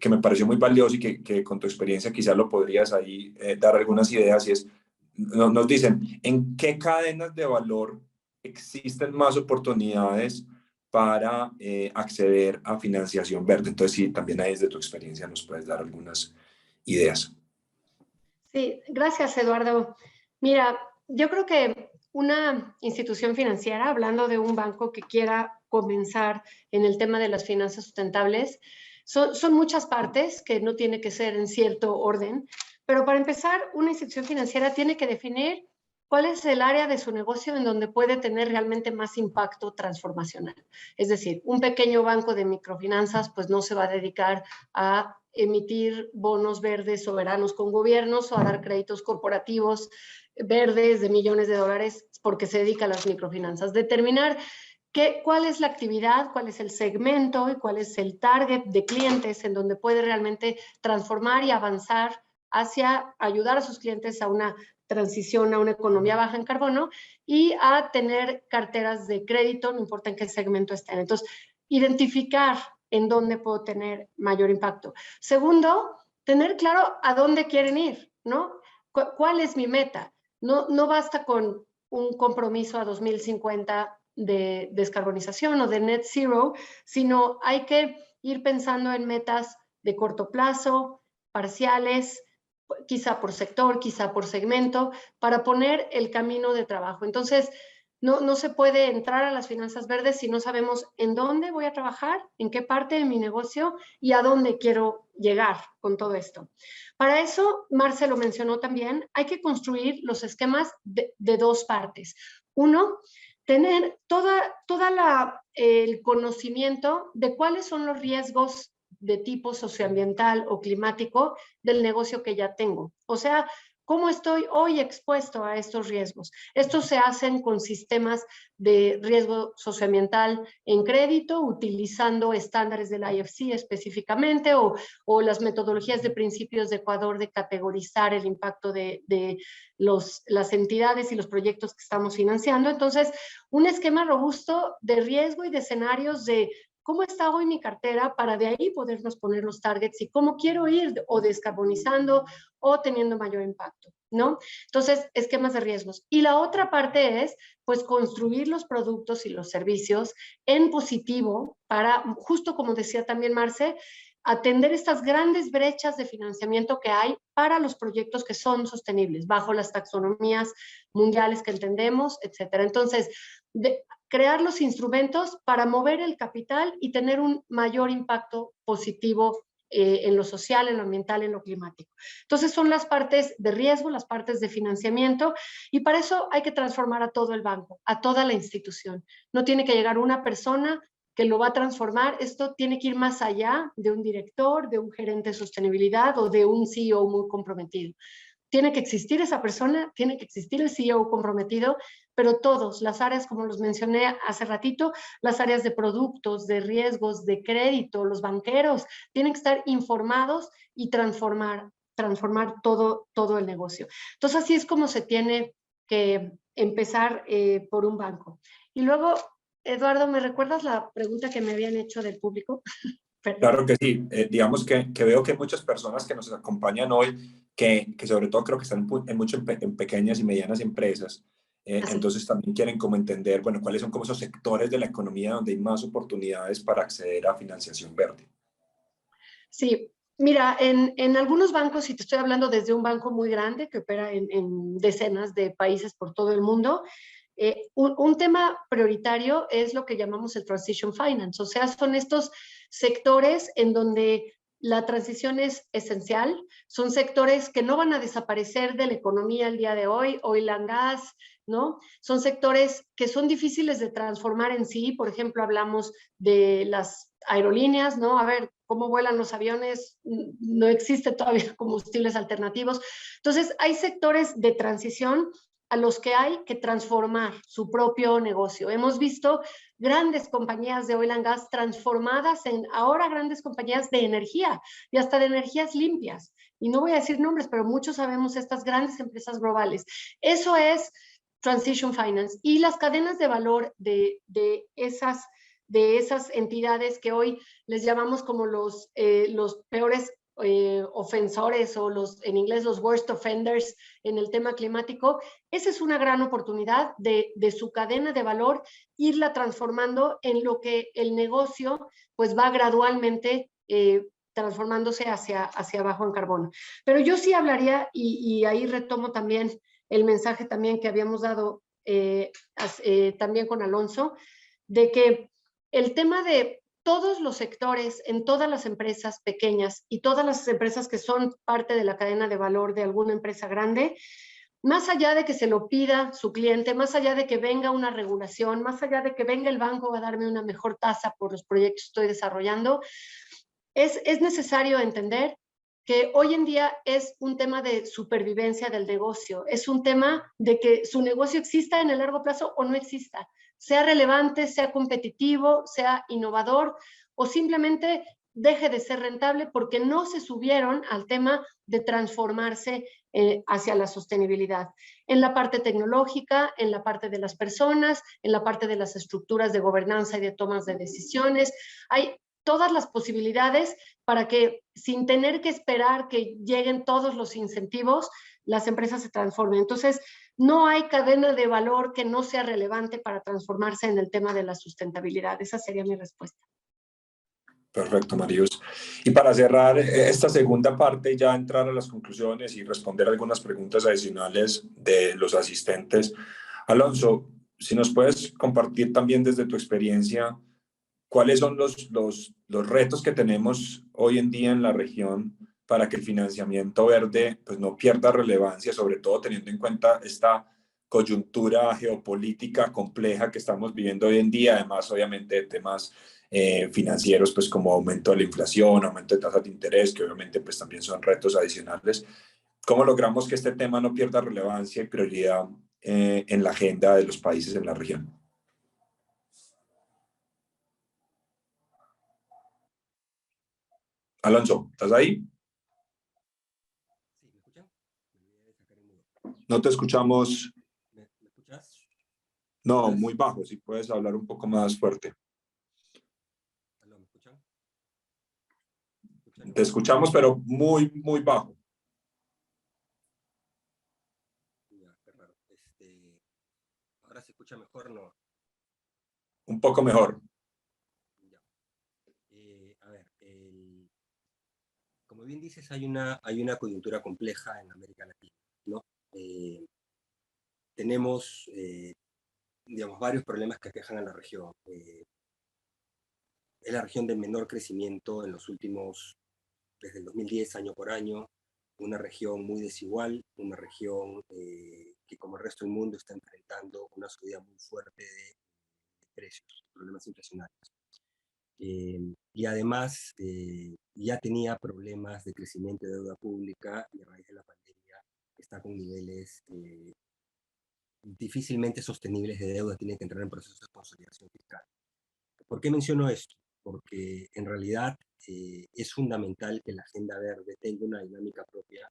me pareció muy valioso y que con tu experiencia quizás lo podrías ahí dar algunas ideas, y es, nos dicen, ¿en qué cadenas de valor existen más oportunidades para acceder a financiación verde? Entonces, sí, también ahí desde tu experiencia nos puedes dar algunas ideas. Sí, gracias, Eduardo. Mira, yo creo que una institución financiera, hablando de un banco que quiera comenzar en el tema de las finanzas sustentables, son muchas partes que no tiene que ser en cierto orden, pero para empezar, una institución financiera tiene que definir cuál es el área de su negocio en donde puede tener realmente más impacto transformacional. Es decir, un pequeño banco de microfinanzas pues no se va a dedicar a emitir bonos verdes soberanos con gobiernos o a dar créditos corporativos verdes de millones de dólares porque se dedica a las microfinanzas. Determinar cuál es la actividad, cuál es el segmento y cuál es el target de clientes en donde puede realmente transformar y avanzar hacia ayudar a sus clientes a una transición a una economía baja en carbono y a tener carteras de crédito, no importa en qué segmento estén. Entonces, identificar en dónde puedo tener mayor impacto. Segundo, tener claro a dónde quieren ir, ¿no? ¿Cuál es mi meta? No basta con un compromiso a 2050 de descarbonización o de net zero, sino hay que ir pensando en metas de corto plazo, parciales, quizá por sector, quizá por segmento, para poner el camino de trabajo. Entonces, no se puede entrar a las finanzas verdes si no sabemos en dónde voy a trabajar, en qué parte de mi negocio y a dónde quiero llegar con todo esto. Para eso, Marce lo mencionó también, hay que construir los esquemas de dos partes. Uno, tener el conocimiento de cuáles son los riesgos de tipo socioambiental o climático del negocio que ya tengo. O sea, ¿cómo estoy hoy expuesto a estos riesgos? Estos se hacen con sistemas de riesgo socioambiental en crédito, utilizando estándares del IFC específicamente, o las metodologías de principios de Ecuador de categorizar el impacto de las entidades y los proyectos que estamos financiando. Entonces, un esquema robusto de riesgo y de escenarios de cómo está hoy mi cartera para de ahí podernos poner los targets y cómo quiero ir o descarbonizando o teniendo mayor impacto, ¿no? Entonces, esquemas de riesgos. Y la otra parte es, pues, construir los productos y los servicios en positivo para, justo como decía también Marce, atender estas grandes brechas de financiamiento que hay para los proyectos que son sostenibles, bajo las taxonomías mundiales que entendemos, etcétera. Entonces, crear los instrumentos para mover el capital y tener un mayor impacto positivo en lo social, en lo ambiental, en lo climático. Entonces son las partes de riesgo, las partes de financiamiento, y para eso hay que transformar a todo el banco, a toda la institución. No tiene que llegar una persona que lo va a transformar. Esto tiene que ir más allá de un director, de un gerente de sostenibilidad o de un CEO muy comprometido. Tiene que existir esa persona, tiene que existir el CEO comprometido, pero todos, las áreas, como los mencioné hace ratito, las áreas de productos, de riesgos, de crédito, los banqueros, tienen que estar informados y transformar todo el negocio. Entonces, así es como se tiene que empezar por un banco. Y luego, Eduardo, ¿me recuerdas la pregunta que me habían hecho del público? Claro que sí. Digamos que veo que hay muchas personas que nos acompañan hoy, que sobre todo creo que están en pequeñas y medianas empresas. Entonces también quieren como entender, bueno, cuáles son como esos sectores de la economía donde hay más oportunidades para acceder a financiación verde. Sí, Mira, en algunos bancos, y te estoy hablando desde un banco muy grande que opera en decenas de países por todo el mundo, un tema prioritario es lo que llamamos el transition finance, o sea, son estos sectores en donde la transición es esencial, son sectores que no van a desaparecer de la economía el día de hoy, oil and gas, ¿no? Son sectores que son difíciles de transformar en sí, por ejemplo, hablamos de las aerolíneas, ¿no? A ver, ¿cómo vuelan los aviones? No existe todavía combustibles alternativos. Entonces, hay sectores de transición a los que hay que transformar su propio negocio. Hemos visto grandes compañías de oil and gas transformadas en ahora grandes compañías de energía y hasta de energías limpias. Y no voy a decir nombres, pero muchos sabemos estas grandes empresas globales. Eso es Transition Finance. Y las cadenas de valor de esas entidades que hoy les llamamos como los peores ofensores o en inglés los worst offenders en el tema climático, esa es una gran oportunidad de su cadena de valor, irla transformando en lo que el negocio pues va gradualmente transformándose hacia bajo en carbono. Pero yo sí hablaría, y ahí retomo también el mensaje también que habíamos dado también con Alonso, de que el tema de todos los sectores, en todas las empresas pequeñas y todas las empresas que son parte de la cadena de valor de alguna empresa grande, más allá de que se lo pida su cliente, más allá de que venga una regulación, más allá de que venga el banco a darme una mejor tasa por los proyectos que estoy desarrollando, es necesario entender que hoy en día es un tema de supervivencia del negocio, es un tema de que su negocio exista en el largo plazo o no exista, sea relevante, sea competitivo, sea innovador o simplemente deje de ser rentable porque no se subieron al tema de transformarse hacia la sostenibilidad. En la parte tecnológica, en la parte de las personas, en la parte de las estructuras de gobernanza y de tomas de decisiones, hay todas las posibilidades para que sin tener que esperar que lleguen todos los incentivos, las empresas se transformen. Entonces, no hay cadena de valor que no sea relevante para transformarse en el tema de la sustentabilidad. Esa sería mi respuesta. Perfecto, Marius. Y para cerrar esta segunda parte, ya entrar a las conclusiones y responder algunas preguntas adicionales de los asistentes. Alonso, si nos puedes compartir también desde tu experiencia, ¿cuáles son los retos que tenemos hoy en día en la región para que el financiamiento verde pues, no pierda relevancia, sobre todo teniendo en cuenta esta coyuntura geopolítica compleja que estamos viviendo hoy en día, además obviamente de temas financieros pues como aumento de la inflación, aumento de tasas de interés, que obviamente pues también son retos adicionales? ¿Cómo logramos que este tema no pierda relevancia y prioridad en la agenda de los países en la región? Alonso, ¿estás ahí? Sí, ¿me escuchan? No te escuchamos. ¿Me escuchas? No, muy bajo. Si puedes hablar un poco más fuerte. ¿Aló, me escuchan? Te escuchamos, pero muy, muy bajo. Ya, qué raro. Ahora se escucha mejor, ¿no? Un poco mejor. Ya. A ver, como bien dices, hay una coyuntura compleja en América Latina, ¿no? Tenemos, digamos, varios problemas que aquejan a la región. Es la región de menor crecimiento en los últimos, desde el 2010, año por año, una región muy desigual, una región que como el resto del mundo está enfrentando una subida muy fuerte de precios, problemas inflacionarios. Y además ya tenía problemas de crecimiento de deuda pública y a raíz de la pandemia está con niveles difícilmente sostenibles de deuda, tiene que entrar en procesos de consolidación fiscal. ¿Por qué menciono esto? Porque en realidad es fundamental que la agenda verde tenga una dinámica propia,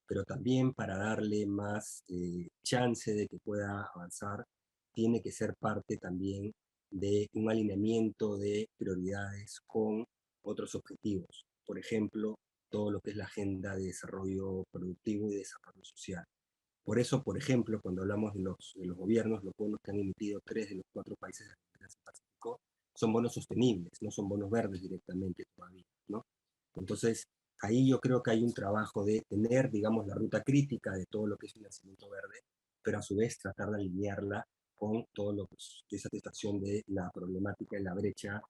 pero también para darle más chance de que pueda avanzar, tiene que ser parte también de un alineamiento de prioridades con otros objetivos. Por ejemplo, todo lo que es la agenda de desarrollo productivo y desarrollo social. Por eso, por ejemplo, cuando hablamos de los gobiernos, los bonos que han emitido 3 de los 4 países del Pacífico son bonos sostenibles, no son bonos verdes directamente todavía, ¿no? Entonces, Ahí yo creo que hay un trabajo de tener, digamos, la ruta crítica de todo lo que es financiamiento verde, pero a su vez tratar de alinearla con todo lo que es satisfacción de la problemática de la brecha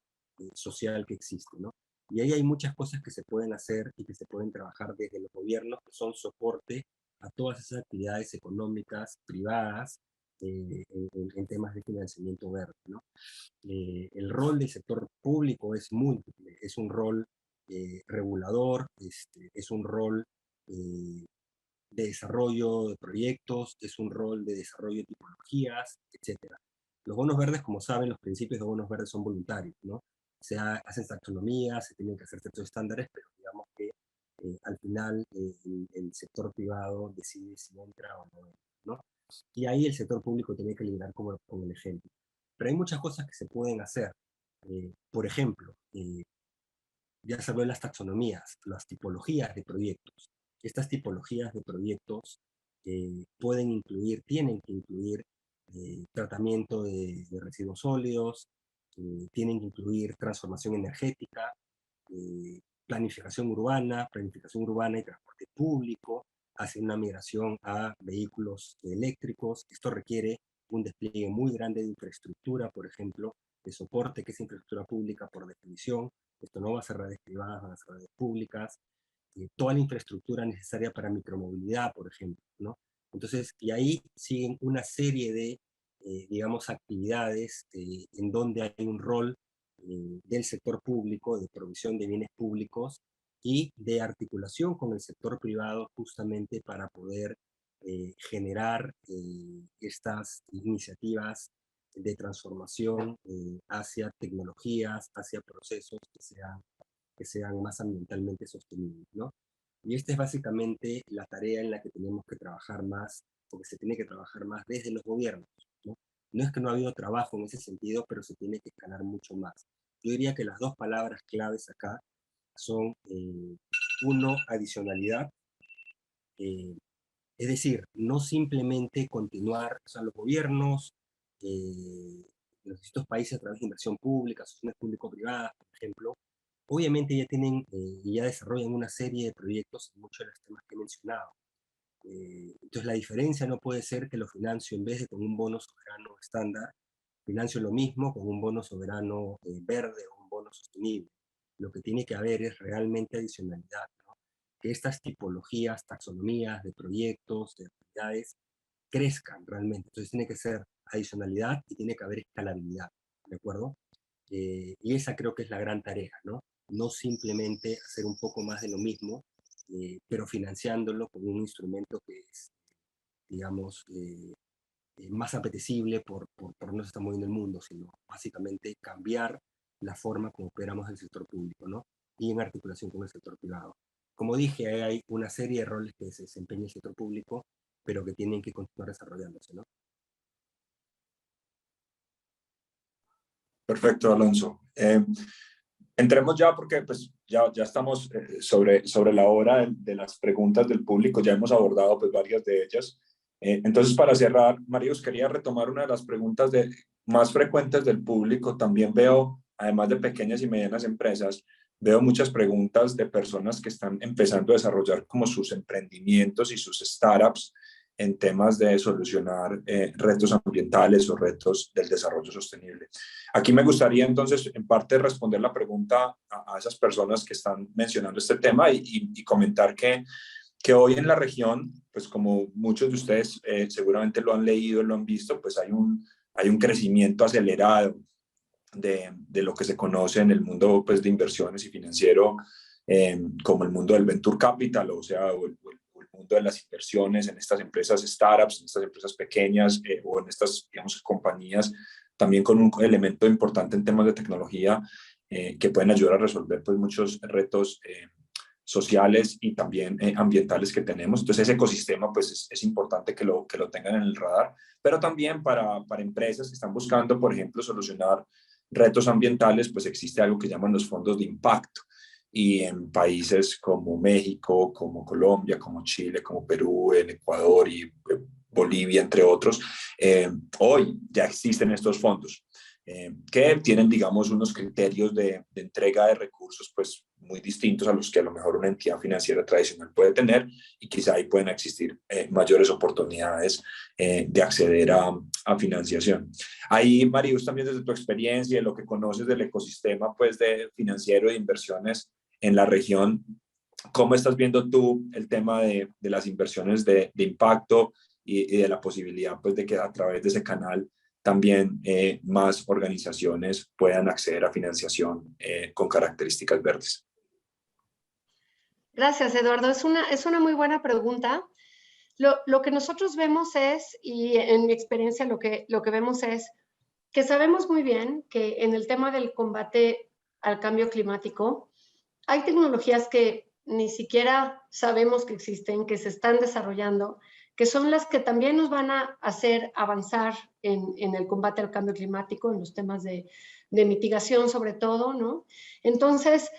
social que existe, ¿no? Y ahí hay muchas cosas que se pueden hacer y que se pueden trabajar desde los gobiernos, que son soporte a todas esas actividades económicas privadas en temas de financiamiento verde, ¿no? El rol del sector público es múltiple, es un rol regulador, es un rol de desarrollo de proyectos, es un rol de desarrollo de tipologías, etc. Los bonos verdes, como saben, los principios de bonos verdes son voluntarios, ¿no? Hacen taxonomías, se tienen que hacer ciertos estándares, pero digamos que al final el sector privado decide si entra o no entra, ¿no? Y ahí el sector público tiene que liderar con el ejemplo. Pero hay muchas cosas que se pueden hacer. Por ejemplo, ya se habló de las taxonomías, las tipologías de proyectos. Estas tipologías de proyectos pueden incluir, tienen que incluir tratamiento de residuos sólidos, tienen que incluir transformación energética, planificación urbana y transporte público, hacia una migración a vehículos eléctricos. Esto requiere un despliegue muy grande de infraestructura, por ejemplo, de soporte, que es infraestructura pública por definición. Esto no va a ser redes privadas, van a ser redes públicas. Toda la infraestructura necesaria para micromovilidad, por ejemplo, ¿no? Entonces, y ahí siguen una serie de, digamos, actividades en donde hay un rol del sector público, de provisión de bienes públicos y de articulación con el sector privado justamente para poder generar estas iniciativas de transformación hacia tecnologías, hacia procesos que sean más ambientalmente sostenibles, ¿no? Y esta es básicamente la tarea en la que tenemos que trabajar más, porque se tiene que trabajar más desde los gobiernos, ¿no? No es que no ha habido trabajo en ese sentido, pero se tiene que escalar mucho más. Yo diría que las dos palabras claves acá son, uno, adicionalidad, es decir, no simplemente continuar, o sea, los gobiernos, los distintos países a través de inversión pública, asociaciones público-privadas, por ejemplo, obviamente ya tienen y ya desarrollan una serie de proyectos en muchos de los temas que he mencionado. Entonces la diferencia no puede ser que lo financio en vez de con un bono soberano estándar, financio lo mismo con un bono soberano verde o un bono sostenible. Lo que tiene que haber es realmente adicionalidad, ¿no? Que estas tipologías, taxonomías de proyectos, de actividades, crezcan realmente. Entonces tiene que ser adicionalidad y tiene que haber escalabilidad, ¿de acuerdo? Y esa creo que es la gran tarea, ¿no? No simplemente hacer un poco más de lo mismo, pero financiándolo con un instrumento que es, digamos, más apetecible por no se está moviendo el mundo, sino básicamente cambiar la forma como operamos el sector público, ¿no? Y en articulación con el sector privado. Como dije, hay una serie de roles que se desempeña el sector público, pero que tienen que continuar desarrollándose, ¿no? Perfecto, Alonso. Entremos ya porque pues, ya estamos sobre la hora de las preguntas del público, ya hemos abordado pues, varias de ellas. Entonces, para cerrar, Maríos, quería retomar una de las preguntas más frecuentes del público. También veo, además de pequeñas y medianas empresas, veo muchas preguntas de personas que están empezando a desarrollar como sus emprendimientos y sus startups en temas de solucionar retos ambientales o retos del desarrollo sostenible. Aquí me gustaría entonces en parte responder la pregunta a esas personas que están mencionando este tema y comentar que hoy en la región, pues como muchos de ustedes seguramente lo han leído, lo han visto, pues hay un crecimiento acelerado de lo que se conoce en el mundo pues, de inversiones y financiero como el mundo del venture capital, o sea, o el mundo de las inversiones en estas empresas startups, en estas empresas pequeñas o en estas, digamos, compañías, también con un elemento importante en temas de tecnología que pueden ayudar a resolver pues, muchos retos sociales y también ambientales que tenemos. Entonces ese ecosistema pues es importante que lo tengan en el radar, pero también para empresas que están buscando, por ejemplo, solucionar retos ambientales, pues existe algo que llaman los fondos de impacto. Y en países como México, como Colombia, como Chile, como Perú, en Ecuador y Bolivia, entre otros, hoy ya existen estos fondos que tienen, digamos, unos criterios de entrega de recursos pues muy distintos a los que a lo mejor una entidad financiera tradicional puede tener, y quizá ahí pueden existir mayores oportunidades de acceder a financiación. Ahí, Marius, también desde tu experiencia y lo que conoces del ecosistema pues, de financiero de inversiones en la región, ¿cómo estás viendo tú el tema de las inversiones de impacto y de la posibilidad pues, de que a través de ese canal también más organizaciones puedan acceder a financiación con características verdes? Gracias, Eduardo. Es una muy buena pregunta. Lo que nosotros vemos es, y en mi experiencia lo que vemos es, que sabemos muy bien que en el tema del combate al cambio climático, hay tecnologías que ni siquiera sabemos que existen, que se están desarrollando, que son las que también nos van a hacer avanzar en el combate al cambio climático, en los temas de mitigación sobre todo, ¿no? Entonces,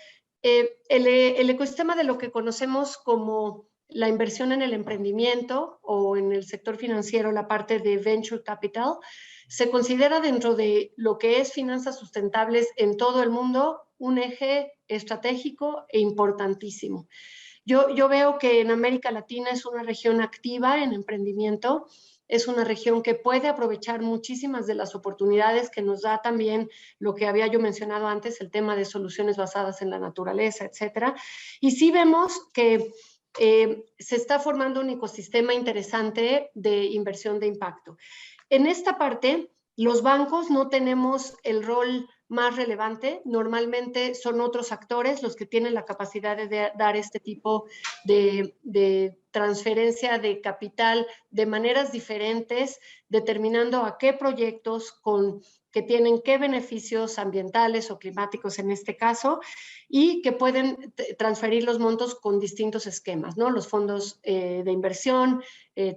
el ecosistema de lo que conocemos como la inversión en el emprendimiento o en el sector financiero, la parte de venture capital, se considera dentro de lo que es finanzas sustentables en todo el mundo un eje estratégico e importantísimo. Yo veo que en América Latina es una región activa en emprendimiento, es una región que puede aprovechar muchísimas de las oportunidades que nos da también lo que había yo mencionado antes, el tema de soluciones basadas en la naturaleza, etcétera. Y sí vemos que se está formando un ecosistema interesante de inversión de impacto. En esta parte, los bancos no tenemos el rol más relevante. Normalmente son otros actores los que tienen la capacidad de dar este tipo de transferencia de capital de maneras diferentes, determinando a qué proyectos que tienen qué beneficios ambientales o climáticos en este caso, y que pueden transferir los montos con distintos esquemas, ¿no? Los fondos de inversión,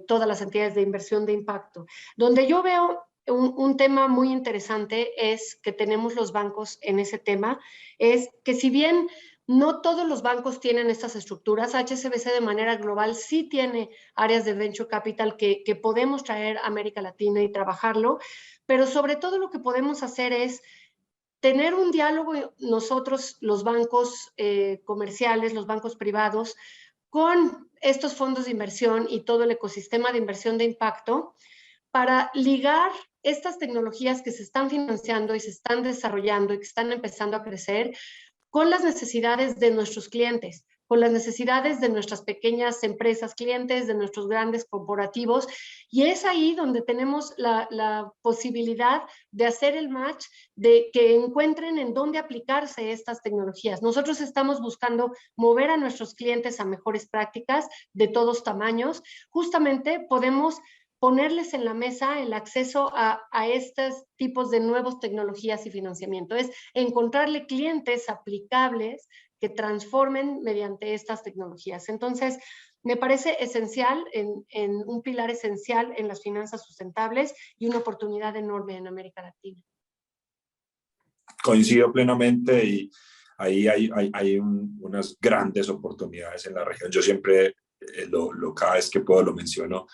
todas las entidades de inversión de impacto. Donde yo veo un tema muy interesante es que tenemos los bancos en ese tema, es que si bien no todos los bancos tienen estas estructuras, HSBC de manera global sí tiene áreas de venture capital que podemos traer a América Latina y trabajarlo, pero sobre todo lo que podemos hacer es tener un diálogo nosotros, los bancos comerciales, los bancos privados, con estos fondos de inversión y todo el ecosistema de inversión de impacto, para ligar estas tecnologías que se están financiando y se están desarrollando y que están empezando a crecer con las necesidades de nuestros clientes, con las necesidades de nuestras pequeñas empresas clientes, de nuestros grandes corporativos, y es ahí donde tenemos la posibilidad de hacer el match, de que encuentren en dónde aplicarse estas tecnologías. Nosotros estamos buscando mover a nuestros clientes a mejores prácticas de todos tamaños. Justamente podemos ponerles en la mesa el acceso a estos tipos de nuevas tecnologías y financiamiento. Es encontrarle clientes aplicables que transformen mediante estas tecnologías. Entonces, me parece esencial, en un pilar esencial en las finanzas sustentables y una oportunidad enorme en América Latina. Coincido plenamente, y ahí hay unas grandes oportunidades en la región. Yo siempre, cada vez que puedo lo menciono.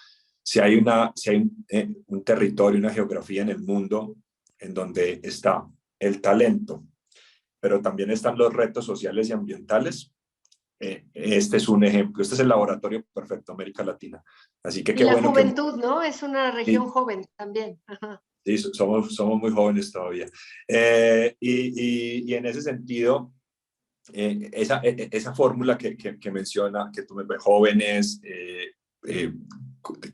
Si hay un territorio, una geografía en el mundo en donde está el talento, pero también están los retos sociales y ambientales, este es un ejemplo. Este es el laboratorio perfecto, América Latina. Así que qué la bueno juventud, ¿no? Es una región sí, joven también. Ajá. Sí, somos muy jóvenes todavía. Y en ese sentido, esa fórmula que menciona, que tú me ves, jóvenes,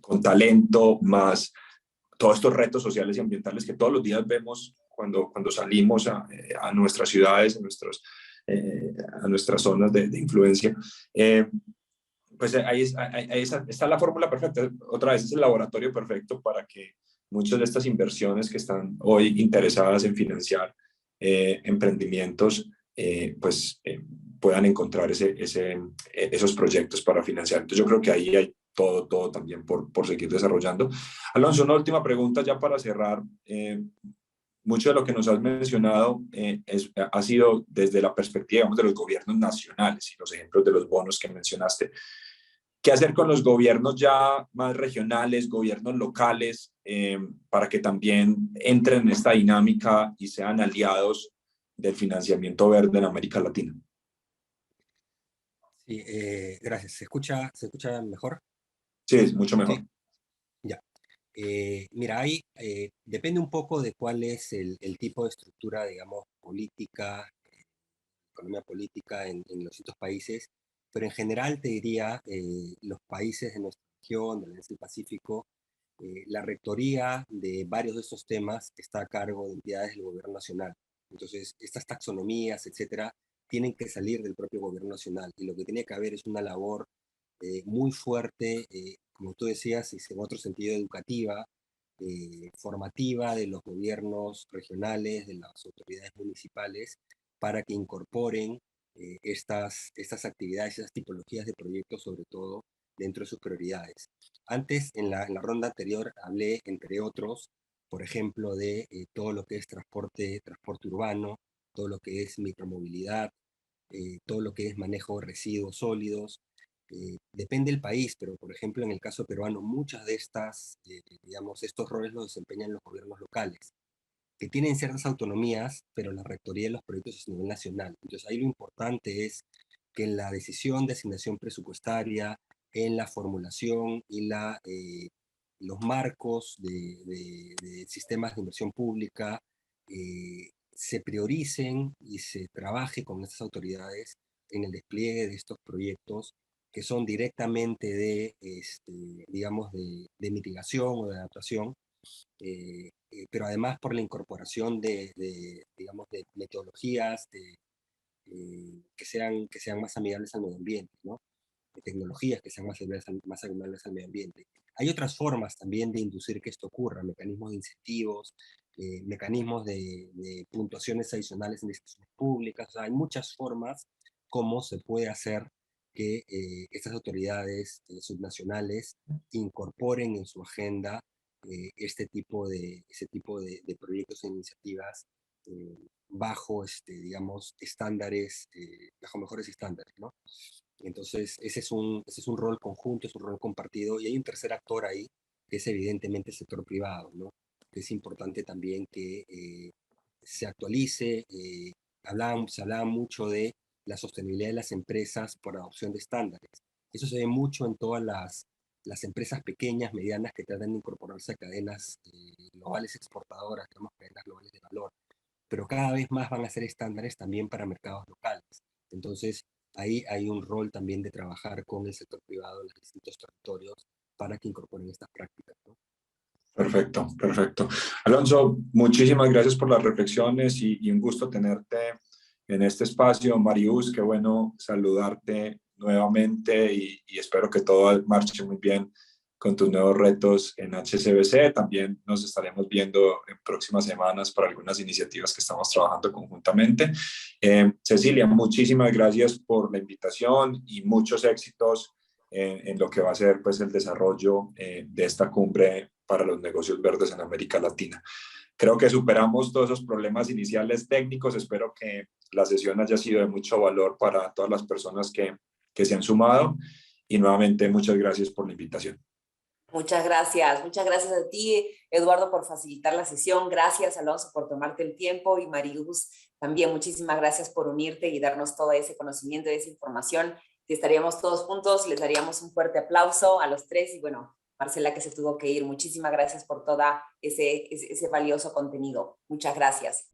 con talento, más todos estos retos sociales y ambientales que todos los días vemos cuando salimos a nuestras ciudades, a nuestras zonas de influencia. Pues ahí está la fórmula perfecta. Otra vez es el laboratorio perfecto para que muchas de estas inversiones que están hoy interesadas en financiar emprendimientos, puedan encontrar esos proyectos para financiar. Entonces yo creo que ahí hay todo también por seguir desarrollando. Alonso, una última pregunta ya para cerrar. Mucho de lo que nos has mencionado ha sido desde la perspectiva, digamos, de los gobiernos nacionales y los ejemplos de los bonos que mencionaste. ¿Qué hacer con los gobiernos ya más regionales, gobiernos locales, para que también entren en esta dinámica y sean aliados del financiamiento verde en América Latina? Sí, gracias. ¿Se escucha mejor? Sí, es mucho mejor. Sí, ya. Mira, depende un poco de cuál es el tipo de estructura, digamos, política, economía política en los distintos países, pero en general te diría, los países de nuestra región, del Este Pacífico, la rectoría de varios de estos temas está a cargo de entidades del gobierno nacional. Entonces, estas taxonomías, etcétera, tienen que salir del propio gobierno nacional y lo que tiene que haber es una labor muy fuerte, como tú decías, y en otro sentido educativa, formativa de los gobiernos regionales, de las autoridades municipales, para que incorporen estas actividades, esas tipologías de proyectos, sobre todo dentro de sus prioridades. Antes, en la ronda anterior, hablé, entre otros, por ejemplo, de todo lo que es transporte urbano, todo lo que es micromovilidad, todo lo que es manejo de residuos sólidos. Depende del país, pero por ejemplo en el caso peruano, muchas de estas, digamos, estos roles los desempeñan los gobiernos locales, que tienen ciertas autonomías, pero la rectoría de los proyectos es a nivel nacional. Entonces ahí lo importante es que en la decisión de asignación presupuestaria, en la formulación y los marcos de sistemas de inversión pública, se prioricen y se trabaje con estas autoridades en el despliegue de estos proyectos que son directamente digamos, de mitigación o de adaptación, pero además por la incorporación digamos, de metodologías que sean más amigables al medio ambiente, ¿no? De tecnologías que sean más amigables al medio ambiente. Hay otras formas también de inducir que esto ocurra, mecanismos de incentivos, mecanismos de puntuaciones adicionales en licitaciones públicas. O sea, hay muchas formas como se puede hacer que estas autoridades subnacionales incorporen en su agenda ese tipo de proyectos e iniciativas bajo, digamos, estándares, bajo mejores estándares, ¿no? Entonces, ese es un rol conjunto, es un rol compartido, y hay un tercer actor ahí, que es evidentemente el sector privado, ¿no? Que es importante también que se actualice. Se hablaba mucho de la sostenibilidad de las empresas por adopción de estándares. Eso se ve mucho en todas las empresas pequeñas, medianas, que tratan de incorporarse a cadenas globales exportadoras, digamos, cadenas globales de valor, pero cada vez más van a ser estándares también para mercados locales. Entonces, ahí hay un rol también de trabajar con el sector privado en los distintos territorios para que incorporen estas prácticas, ¿no? Perfecto, perfecto. Alonso, muchísimas gracias por las reflexiones y un gusto tenerte en este espacio. Marius, qué bueno saludarte nuevamente y espero que todo marche muy bien con tus nuevos retos en HSBC. También nos estaremos viendo en próximas semanas para algunas iniciativas que estamos trabajando conjuntamente. Cecilia, muchísimas gracias por la invitación y muchos éxitos en lo que va a ser pues, el desarrollo de esta cumbre para los negocios verdes en América Latina. Creo que superamos todos esos problemas iniciales técnicos. Espero que la sesión haya sido de mucho valor para todas las personas que se han sumado. Y nuevamente, muchas gracias por la invitación. Muchas gracias a ti, Eduardo, por facilitar la sesión. Gracias, Alonso, por tomarte el tiempo y Mariluz, también muchísimas gracias por unirte y darnos todo ese conocimiento, esa información. Si estaríamos todos juntos, les daríamos un fuerte aplauso a los tres y bueno, Marcela que se tuvo que ir, muchísimas gracias por todo ese valioso contenido. Muchas gracias.